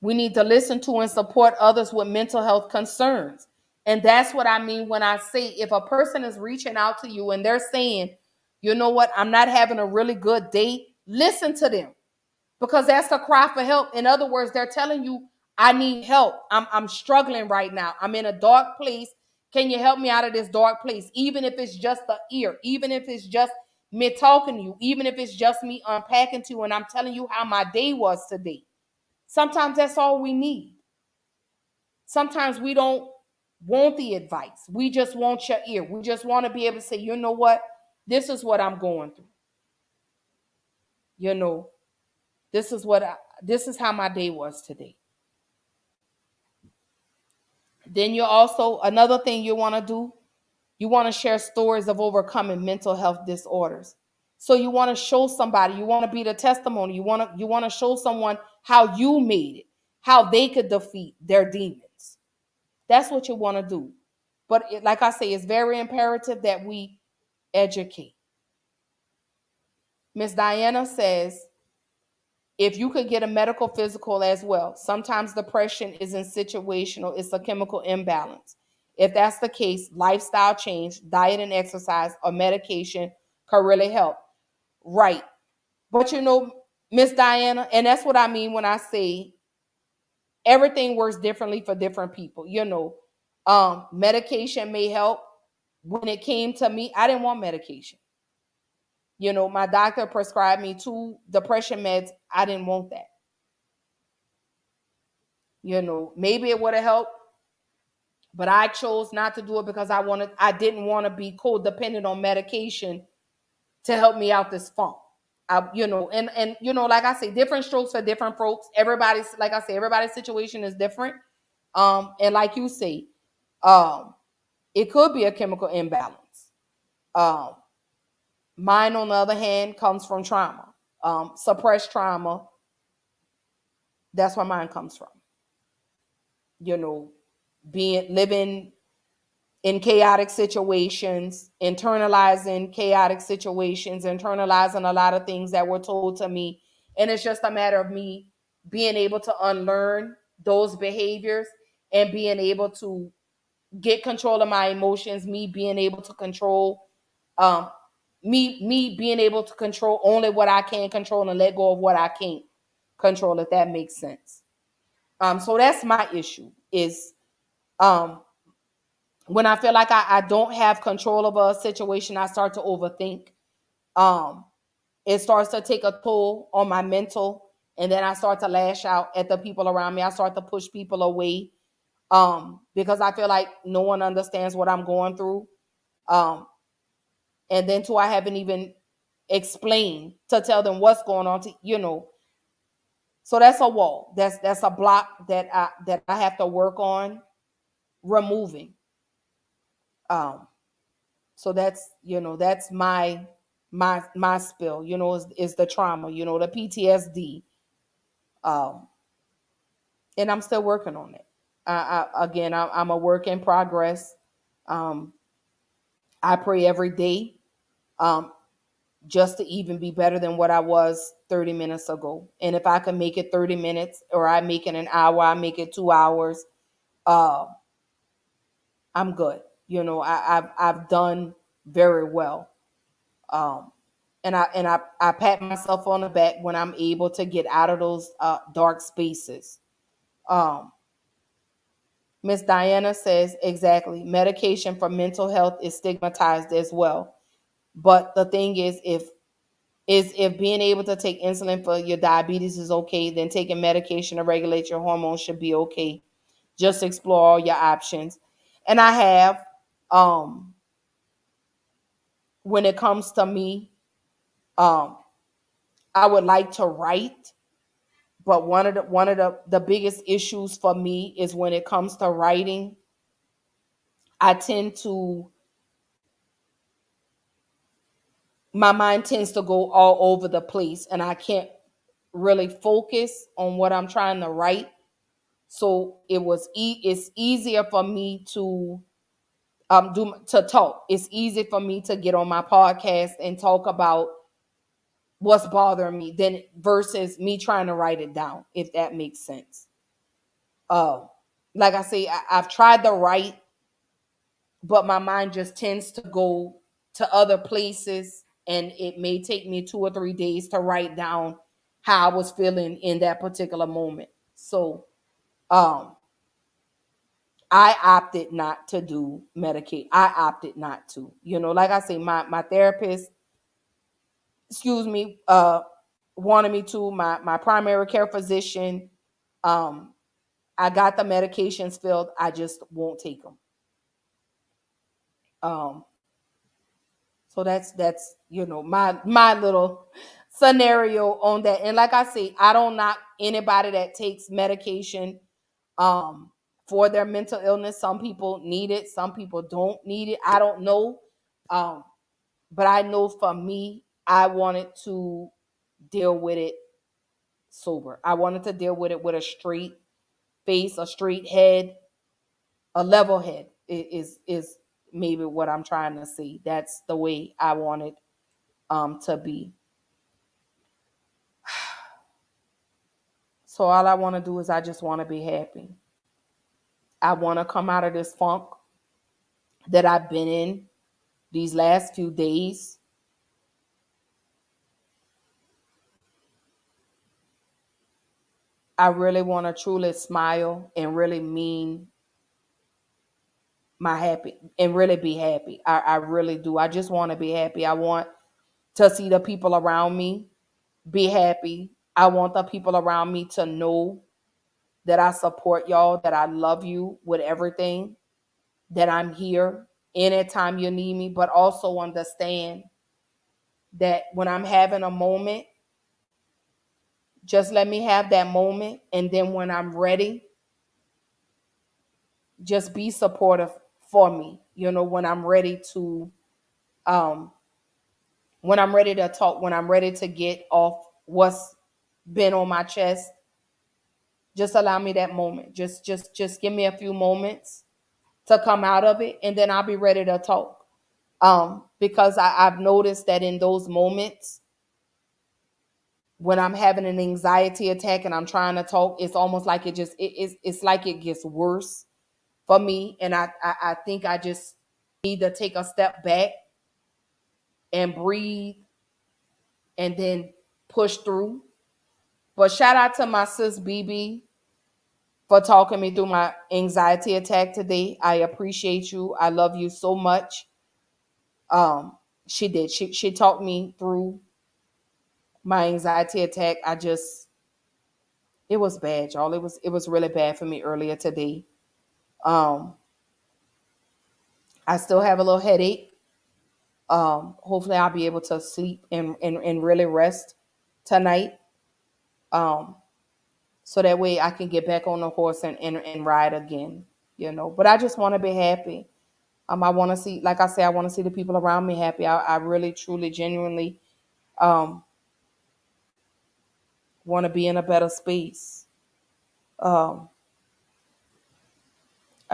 We need to listen to and support others with mental health concerns. And that's what I mean when I say if a person is reaching out to you and they're saying, you know what, I'm not having a really good day, listen to them. Because that's a cry for help. In other words, they're telling you, I need help. I'm struggling right now. I'm in a dark place. Can you help me out of this dark place? Even if it's just the ear, even if it's just me talking to you, even if it's just me unpacking to you and I'm telling you how my day was today. Sometimes that's all we need. Sometimes we don't want the advice. We just want your ear. We just want to be able to say, you know what? This is what I'm going through. You know, this is how my day was today. Then you also, another thing you want to do, you want to share stories of overcoming mental health disorders. So you want to show somebody, you want to be the testimony. You want to show someone how you made it, how they could defeat their demons. That's what you want to do. But like I say, it's very imperative that we educate. Miss Diana says, if you could get a medical physical as well, sometimes depression isn't situational, it's a chemical imbalance. If that's the case, lifestyle change, diet and exercise, or medication could really help. Right. But you know, Miss Diana, and that's what I mean when I say everything works differently for different people. You know, medication may help. When it came to me, I didn't want medication. You know, my doctor prescribed me 2 depression meds. I didn't want that. You know, maybe it would have helped, but I chose not to do it because I didn't want to be codependent on medication to help me out this funk. You know, and you know, like I say, different strokes for different folks. Everybody's, like I say, everybody's situation is different. And like you say, it could be a chemical imbalance. Mine, on the other hand, comes from trauma, suppressed trauma. That's where mine comes from. You know, living in chaotic situations, internalizing chaotic situations, internalizing a lot of things that were told to me. And it's just a matter of me being able to unlearn those behaviors and being able to get control of my emotions, me being able to control me being able to control only what I can control and let go of what I can't control, if that makes sense. So that's my issue is when I feel like I don't have control of a situation, I start to overthink. It starts to take a toll on my mental, and then I start to lash out at the people around me. I start to push people away because I feel like no one understands what I'm going through. And then too, I haven't even explained to tell them what's going on, you know. So that's a wall. That's a block that I have to work on removing. So that's, you know, that's my spill, you know, is the trauma, you know, the PTSD. And I'm still working on it. I'm a work in progress. I pray every day just to even be better than what I was 30 minutes ago. And if I can make it 30 minutes or I make it an hour, I make it 2 hours, I'm good. You know, I've done very well. And I pat myself on the back when I'm able to get out of those dark spaces. Miss Diana says, exactly, medication for mental health is stigmatized as well. But the thing is, if being able to take insulin for your diabetes is okay, then taking medication to regulate your hormones should be okay. Just explore all your options. And I have, when it comes to me, I would like to write, but one of the biggest issues for me is when it comes to writing, my mind tends to go all over the place, and I can't really focus on what I'm trying to write. So it's easier for me to talk. It's easy for me to get on my podcast and talk about what's bothering me than versus me trying to write it down, if that makes sense. Like I say, I've tried to write, but my mind just tends to go to other places, and it may take me 2 or 3 days to write down how I was feeling in that particular moment. So I opted not to do Medicaid. I opted not to. Like I say, my therapist, wanted me to. My primary care physician, I got the medications filled. I just won't take them. So that's my little scenario on that. And like I say, I don't knock anybody that takes medication for their mental illness. Some people need it, some people don't need it. I don't know. But I know for me, I wanted to deal with it sober. I wanted to deal with it with a straight face, a straight head, a level head is maybe what I'm trying to say. That's the way I wanted to be. So all I want to do is I just want to be happy. I want to come out of this funk that I've been in these last few days. I really want to truly smile and really mean my happy and really be happy. I really do. I just want to be happy. I want to see the people around me be happy. I want the people around me to know that I support y'all, that I love you with everything, that I'm here anytime you need me, but also understand that when I'm having a moment, just let me have that moment. And then when I'm ready, just be supportive for me. When I'm ready to talk, when I'm ready to get off what's been on my chest, just allow me that moment. Just give me a few moments to come out of it, and then I'll be ready to talk. Because I've noticed that in those moments, when I'm having an anxiety attack and I'm trying to talk, it's almost like it's like it gets worse for me. And I think I just need to take a step back and breathe and then push through. But shout out to my sis BB for talking me through my anxiety attack today. I appreciate you. I love you so much. She did. She talked me through my anxiety attack. It was bad, y'all. It was really bad for me earlier today. I still have a little headache. Hopefully I'll be able to sleep and really rest tonight. So that way I can get back on the horse and ride again, But I just want to be happy. I want to see, like I say, I want to see the people around me happy. I really, truly, genuinely want to be in a better space. I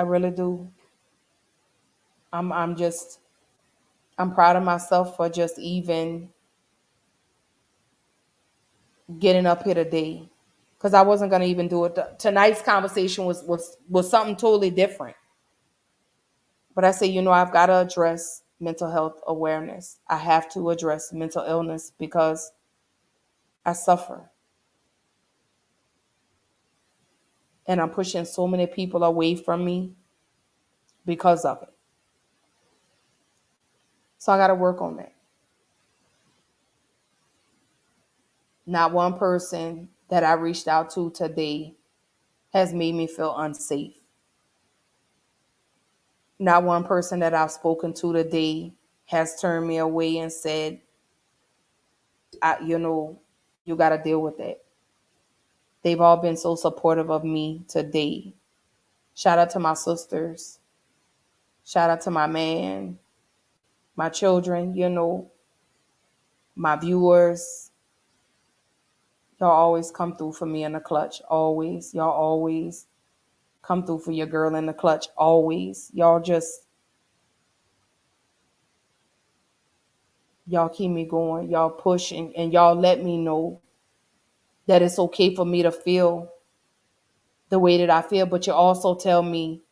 really do. I'm proud of myself for just even getting up here today, because I wasn't going to even do it. Tonight's conversation was something totally different. But I say, I've got to address mental health awareness. I have to address mental illness because I suffer. And I'm pushing so many people away from me because of it. So I got to work on that. Not one person that I reached out to today has made me feel unsafe. Not one person that I've spoken to today has turned me away and said, you got to deal with that. They've all been so supportive of me today. Shout out to my sisters. Shout out to my man, my children, my viewers. Y'all always come through for me in the clutch. Always. Y'all always come through for your girl in the clutch. Always. Y'all keep me going. Y'all push and y'all let me know that it's okay for me to feel the way that I feel. But you also tell me,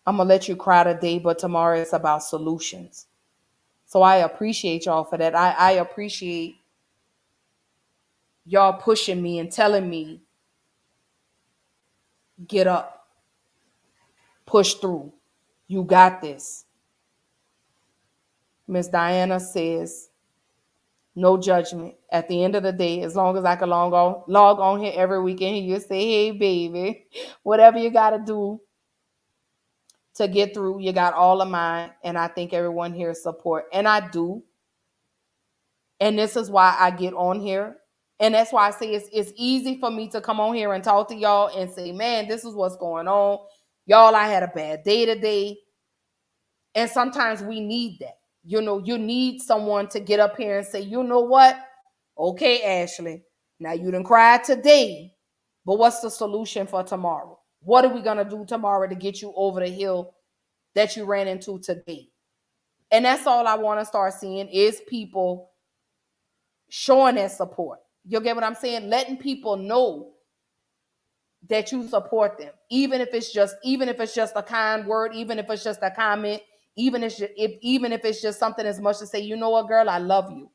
I'm going to let you cry today, but tomorrow it's about solutions. So I appreciate y'all for that. I appreciate y'all pushing me and telling me, get up, push through. You got this. Miss Diana says, no judgment. At the end of the day, as long as I can log on here every weekend, you say, hey, baby, whatever you got to do to get through, you got all of mine. And I think everyone here support. And I do. And this is why I get on here. And that's why I say it's easy for me to come on here and talk to y'all and say, man, this is what's going on. Y'all, I had a bad day today. And sometimes we need that. You need someone to get up here and say, you know what? Okay, Ashley, now you done cried today, but what's the solution for tomorrow? What are we going to do tomorrow to get you over the hill that you ran into today? And that's all I want to start seeing is people showing that support. You get what I'm saying? Letting people know that you support them, even if it's just a kind word, even if it's just a comment, even if it's just something as much to say, you know what, girl, I love you.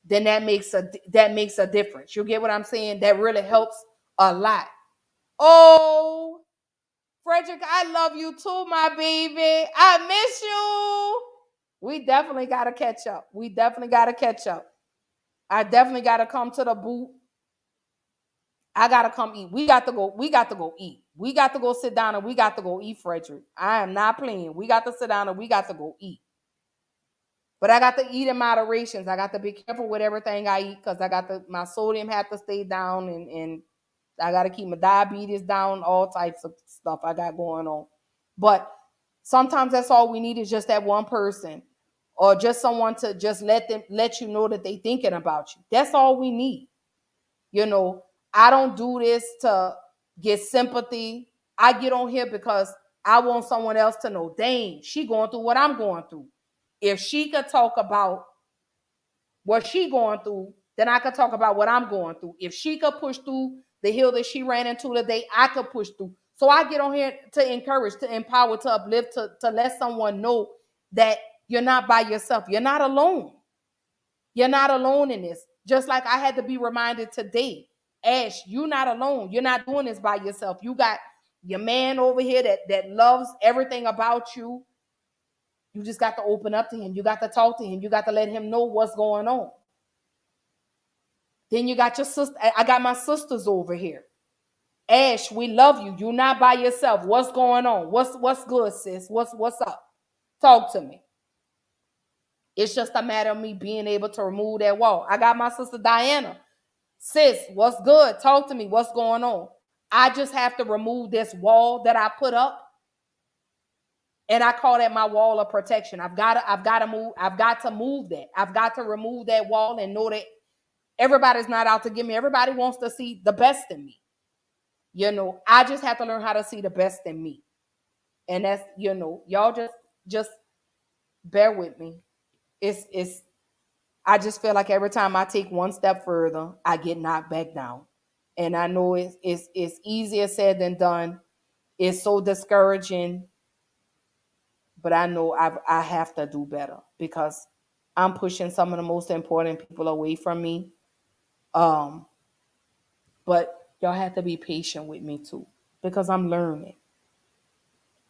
Then that makes a difference. You get what I'm saying? That really helps a lot. Oh, Frederick, I love you too, my baby. I miss you. We definitely got to catch up. I definitely got to come to the booth. I got to come eat. We got to go eat. We got to go sit down and we got to go eat, Frederick. I am not playing. We got to sit down and we got to go eat. But I got to eat in moderations. I got to be careful with everything I eat because my sodium had to stay down and I got to keep my diabetes down, all types of stuff I got going on. But sometimes that's all we need is just that one person or just someone to just let you know that they thinking about you. That's all we need. I don't do this to get sympathy. I get on here because I want someone else to know, dang, she going through what I'm going through. If she could talk about what she going through, then I could talk about what I'm going through. If she could push through the hill that she ran into today, I could push through. So I get on here to encourage, to empower, to uplift, to let someone know that you're not by yourself. You're not alone. You're not alone in this. Just like I had to be reminded today, Ash, you're not alone. You're not doing this by yourself. You got your man over here that loves everything about you. You just got to open up to him. You got to talk to him. You got to let him know what's going on. Then you got your sister. I got my sisters over here. Ash, we love you. You're not by yourself. What's going on? What's good, sis? What's up? Talk to me. It's just a matter of me being able to remove that wall. I got my sister Diana. Sis, what's good? Talk to me. What's going on? I just have to remove this wall that I put up. And I call that my wall of protection. I've got to move that. I've got to remove that wall and know that everybody's not out to get me. Everybody wants to see the best in me. I just have to learn how to see the best in me. And that's, y'all just bear with me. I just feel like every time I take one step further, I get knocked back down. And I know it's easier said than done. It's so discouraging but I know I have to do better because I'm pushing some of the most important people away from me. But y'all have to be patient with me too because I'm learning.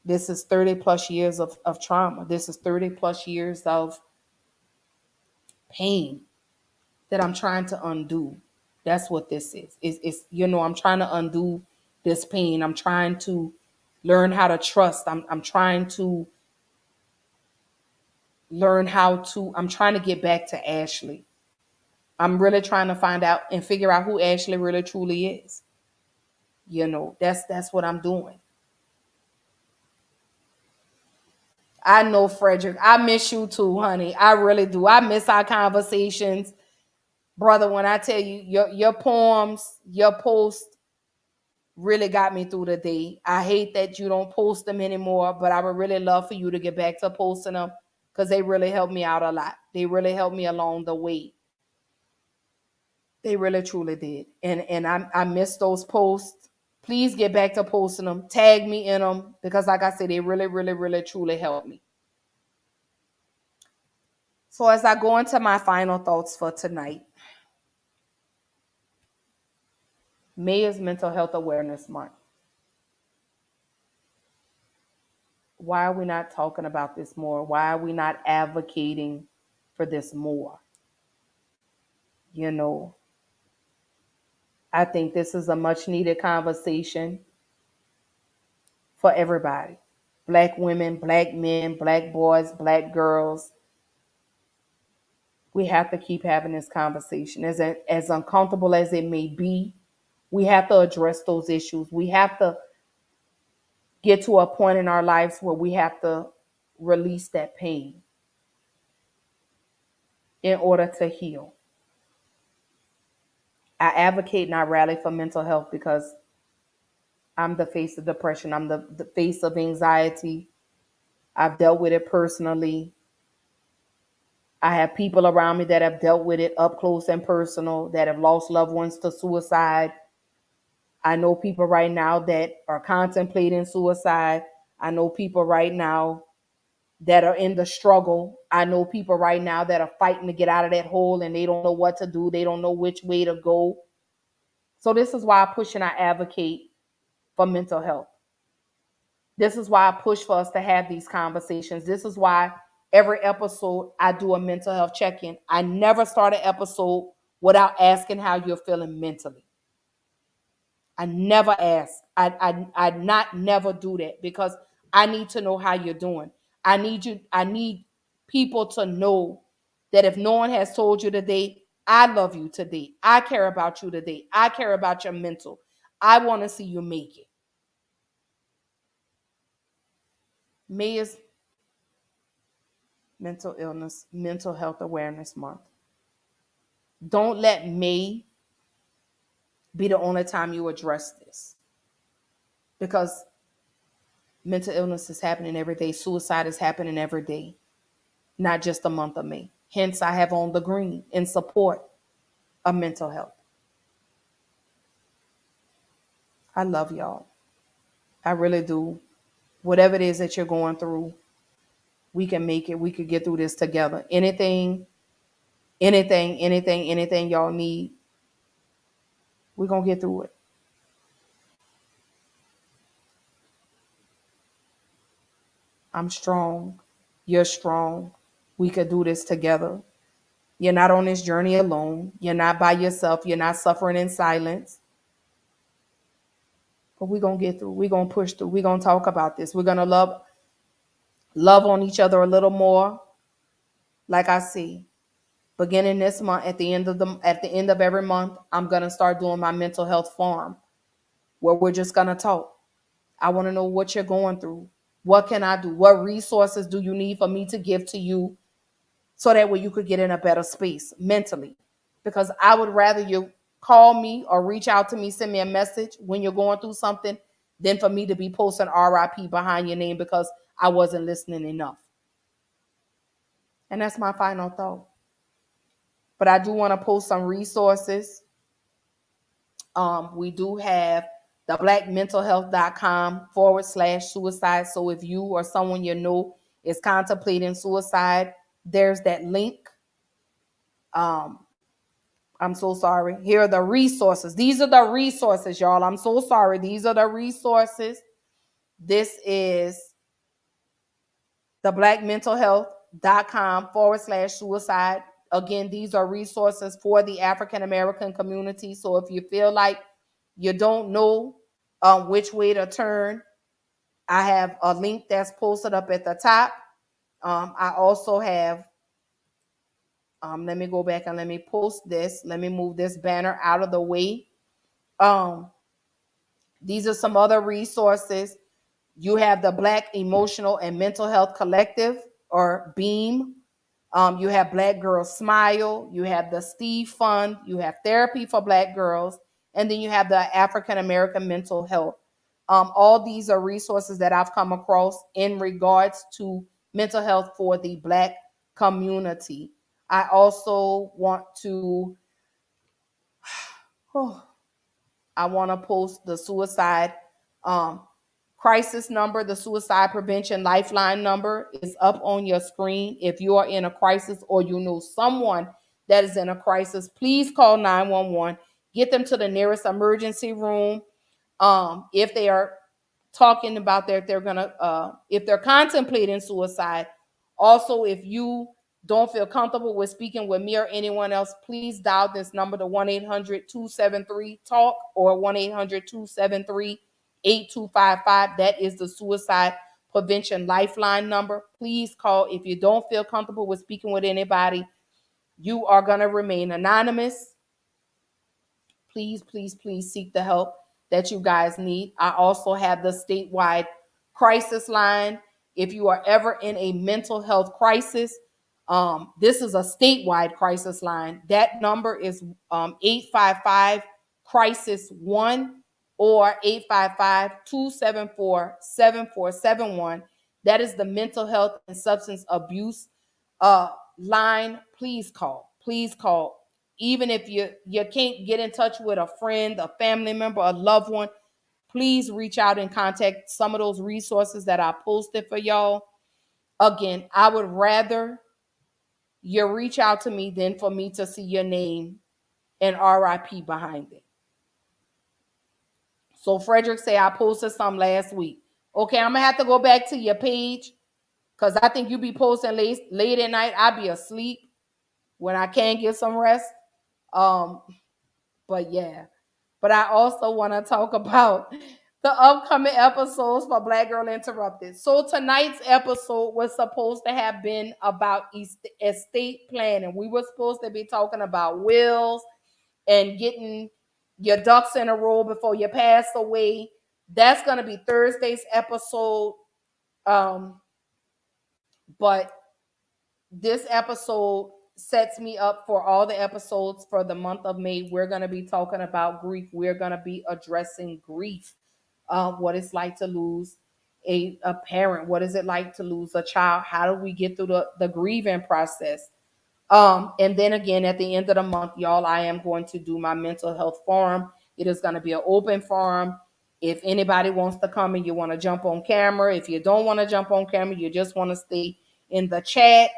This is 30 plus years of trauma. This is 30 plus years of pain that I'm trying to undo. That's what this is. It's I'm trying to undo this pain. I'm trying to learn how to trust. I'm trying to I'm trying to get back to Ashley. I'm really trying to find out and figure out who Ashley really truly is. That's what I'm doing. I know, Frederick. I miss you too, honey. I really do. I miss our conversations. Brother, when I tell you your poems, your posts really got me through the day. I hate that you don't post them anymore, but I would really love for you to get back to posting them because they really helped me out a lot. They really helped me along the way. They really truly did. And I miss those posts. Please get back to posting them. Tag me in them because like I said, they really, really, really, truly helped me. So as I go into my final thoughts for tonight, May is Mental Health Awareness Month. Why are we not talking about this more? Why are we not advocating for this more? I think this is a much needed conversation for everybody. Black women, black men, black boys, black girls. We have to keep having this conversation. As uncomfortable as it may be, we have to address those issues. We have to get to a point in our lives where we have to release that pain in order to heal. I advocate and I rally for mental health because I'm the face of depression. I'm the face of anxiety. I've dealt with it personally. I have people around me that have dealt with it up close and personal, that have lost loved ones to suicide. I know people right now that are contemplating suicide. I know people right now that are in the struggle. I know people right now that are fighting to get out of that hole and they don't know what to do. They don't know which way to go. So this is why I push and I advocate for mental health. This is why I push for us to have these conversations. This is why every episode I do a mental health check-in. I never start an episode without asking how you're feeling mentally. I never ask. I never do that because I need to know how you're doing. I need people to know that if no one has told you today, I love you today. I care about you today. I care about your mental. I want to see you make it. May is Mental Health Awareness Month. Don't let May be the only time you address this. Because mental illness is happening every day. Suicide is happening every day. Not just the month of May. Hence, I have on the green in support of mental health. I love y'all. I really do. Whatever it is that you're going through, we can make it. We could get through this together. Anything y'all need, we're going to get through it. I'm strong. You're strong. We could do this together. You're not on this journey alone. You're not by yourself. You're not suffering in silence. But we're going to get through. We're going to push through. We're going to talk about this. We're going to love on each other a little more. Like I say, beginning this month, at the end of every month, I'm going to start doing my mental health forum where we're just going to talk. I want to know what you're going through. What can I do? What resources do you need for me to give to you so that way you could get in a better space mentally? Because I would rather you call me or reach out to me, send me a message when you're going through something than for me to be posting RIP behind your name because I wasn't listening enough. And that's my final thought. But I do want to post some resources. We do have the blackmentalhealth.com/suicide. So if you or someone you know is contemplating suicide, there's that link. I'm so sorry. Here are the resources. These are the resources, y'all. I'm so sorry. These are the resources. This is the blackmentalhealth.com/suicide. Again, these are resources for the African American community. So if you feel like you don't know which way to turn, I have a link that's posted up at the top. I also have, let me go back and let me post this. Let me move this banner out of the way. These are some other resources. You have the Black Emotional and Mental Health Collective, or BEAM. You have Black Girls Smile. You have the Steve Fund. You have Therapy for Black Girls. And then you have the African American Mental Health. All these are resources that I've come across in regards to mental health for the Black community. I also want to, I want to post the suicide crisis number. The suicide prevention lifeline number is up on your screen. If you are in a crisis or you know someone that is in a crisis, please call 911. Get them to the nearest emergency room. If they are talking about if they're contemplating suicide. Also, if you don't feel comfortable with speaking with me or anyone else, please dial this number to 1-800-273-TALK or 1-800-273-8255. That is the suicide prevention lifeline number. Please call. If you don't feel comfortable with speaking with anybody, you are going to remain anonymous. Please, please, please seek the help that you guys need. I also have the statewide crisis line. If you are ever in a mental health crisis, this is a statewide crisis line. That number is 855-CRISIS-1 or 855-274-7471. That is the mental health and substance abuse line. Please call. Please call. Even if you can't get in touch with a friend, a family member, a loved one, please reach out and contact some of those resources that I posted for y'all. Again, I would rather you reach out to me than for me to see your name and RIP behind it. So Frederick say I posted some last week. Okay, I'm gonna have to go back to your page because I think you be posting late at night. I be asleep when I can't get some rest. But yeah, but I also want to talk about the upcoming episodes for Black Girl Interrupted. So tonight's episode was supposed to have been about estate planning. We were supposed to be talking about wills and getting your ducks in a row before you pass away. That's going to be Thursday's episode. But this episode sets me up for all the episodes for the month of May. We're going to be talking about grief. We're going to be addressing grief, what it's like to lose a parent. What is it like to lose a child? How do we get through the grieving process? And then again, at the end of the month, y'all, I am going to do my mental health forum. It is going to be an open forum. If anybody wants to come and you want to jump on camera, if you don't want to jump on camera, you just want to stay in the chat.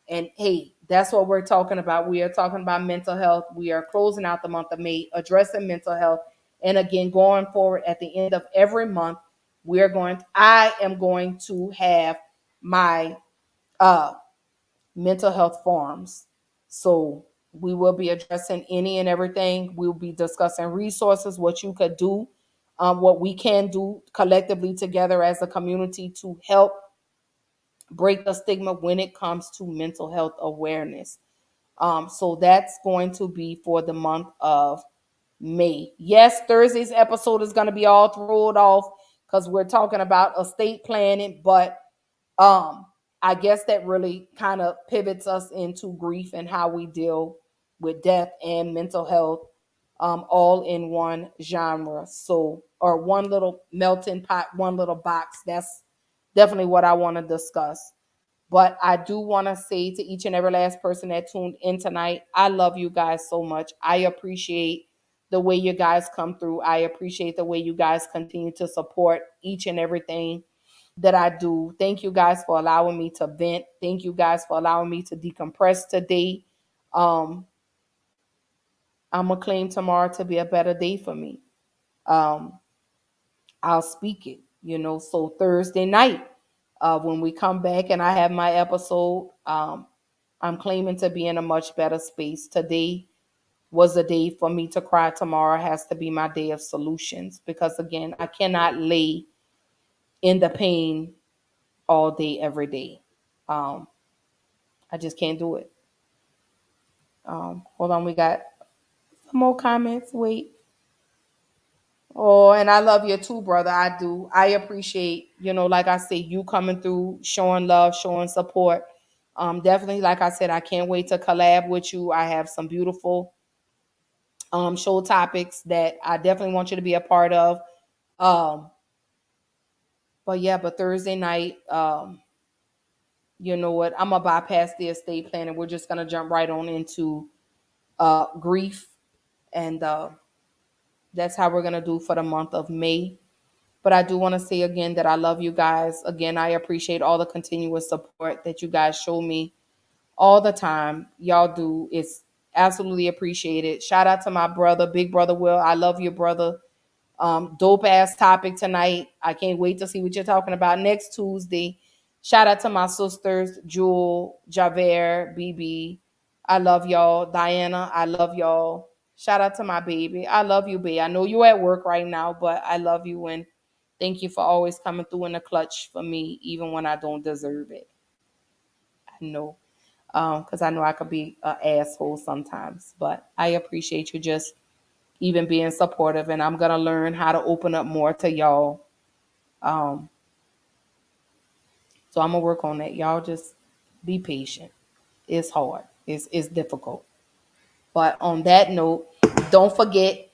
And hey, that's what we're talking about. We are talking about mental health. We are closing out the month of May, addressing mental health. And again, going forward at the end of every month, I am going to have my mental health forums. So we will be addressing any and everything. We'll be discussing resources, what you could do, what we can do collectively together as a community to help break the stigma when it comes to mental health awareness. So that's going to be for the month of May. Yes, Thursday's episode is going to be all thrown off because we're talking about estate planning, but I guess that really kind of pivots us into grief and how we deal with death and mental health all in one genre. So, or one little melting pot, one little box. That's definitely what I want to discuss. But I do want to say to each and every last person that tuned in tonight, I love you guys so much. I appreciate the way you guys come through. I appreciate the way you guys continue to support each and everything that I do. Thank you guys for allowing me to vent. Thank you guys for allowing me to decompress today. I'm gonna claim tomorrow to be a better day for me. I'll speak it, So Thursday night, when we come back and I have my episode, I'm claiming to be in a much better space. Today was a day for me to cry. Tomorrow has to be my day of solutions, because again, I cannot lay in the pain all day, every day. I just can't do it. Hold on, we got some more comments. Wait. Oh, and I love you too, brother. I do. I appreciate, like I say, you coming through, showing love, showing support. Definitely, like I said, I can't wait to collab with you. I have some beautiful show topics that I definitely want you to be a part of. But Thursday night, you know what? I'm gonna bypass the estate plan, and we're just gonna jump right on into grief, and that's how we're gonna do for the month of May. But I do want to say again that I love you guys. Again, I appreciate all the continuous support that you guys show me all the time. Y'all do. It's absolutely appreciated. Shout out to my brother, Big Brother Will. I love you, brother. Dope ass topic tonight. I can't wait to see what you're talking about next Tuesday. Shout out to my sisters, Jewel, Javert, BB. I love y'all. Diana, I love y'all. Shout out to my baby. I love you, babe. I know you're at work right now, but I love you, and thank you for always coming through in the clutch for me, even when I don't deserve it. I know, because I know I could be an asshole sometimes, but I appreciate you just even being supportive, and I'm going to learn how to open up more to y'all. So I'm going to work on that. Y'all just be patient. It's hard. It's difficult. But on that note, don't forget,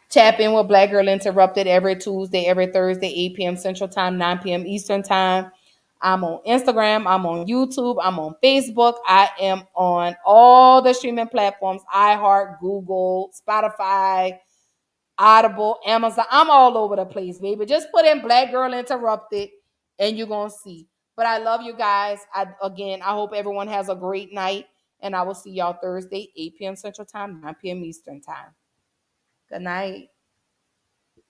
tap in with Black Girl Interrupted every Tuesday, every Thursday, 8 p.m. Central Time, 9 p.m. Eastern Time. I'm on Instagram. I'm on YouTube. I'm on Facebook. I am on all the streaming platforms, iHeart, Google, Spotify, Audible, Amazon. I'm all over the place, baby. Just put in Black Girl Interrupted and you're going to see. But I love you guys. I hope everyone has a great night. And I will see y'all Thursday, 8 p.m. Central Time, 9 p.m. Eastern Time. Good night.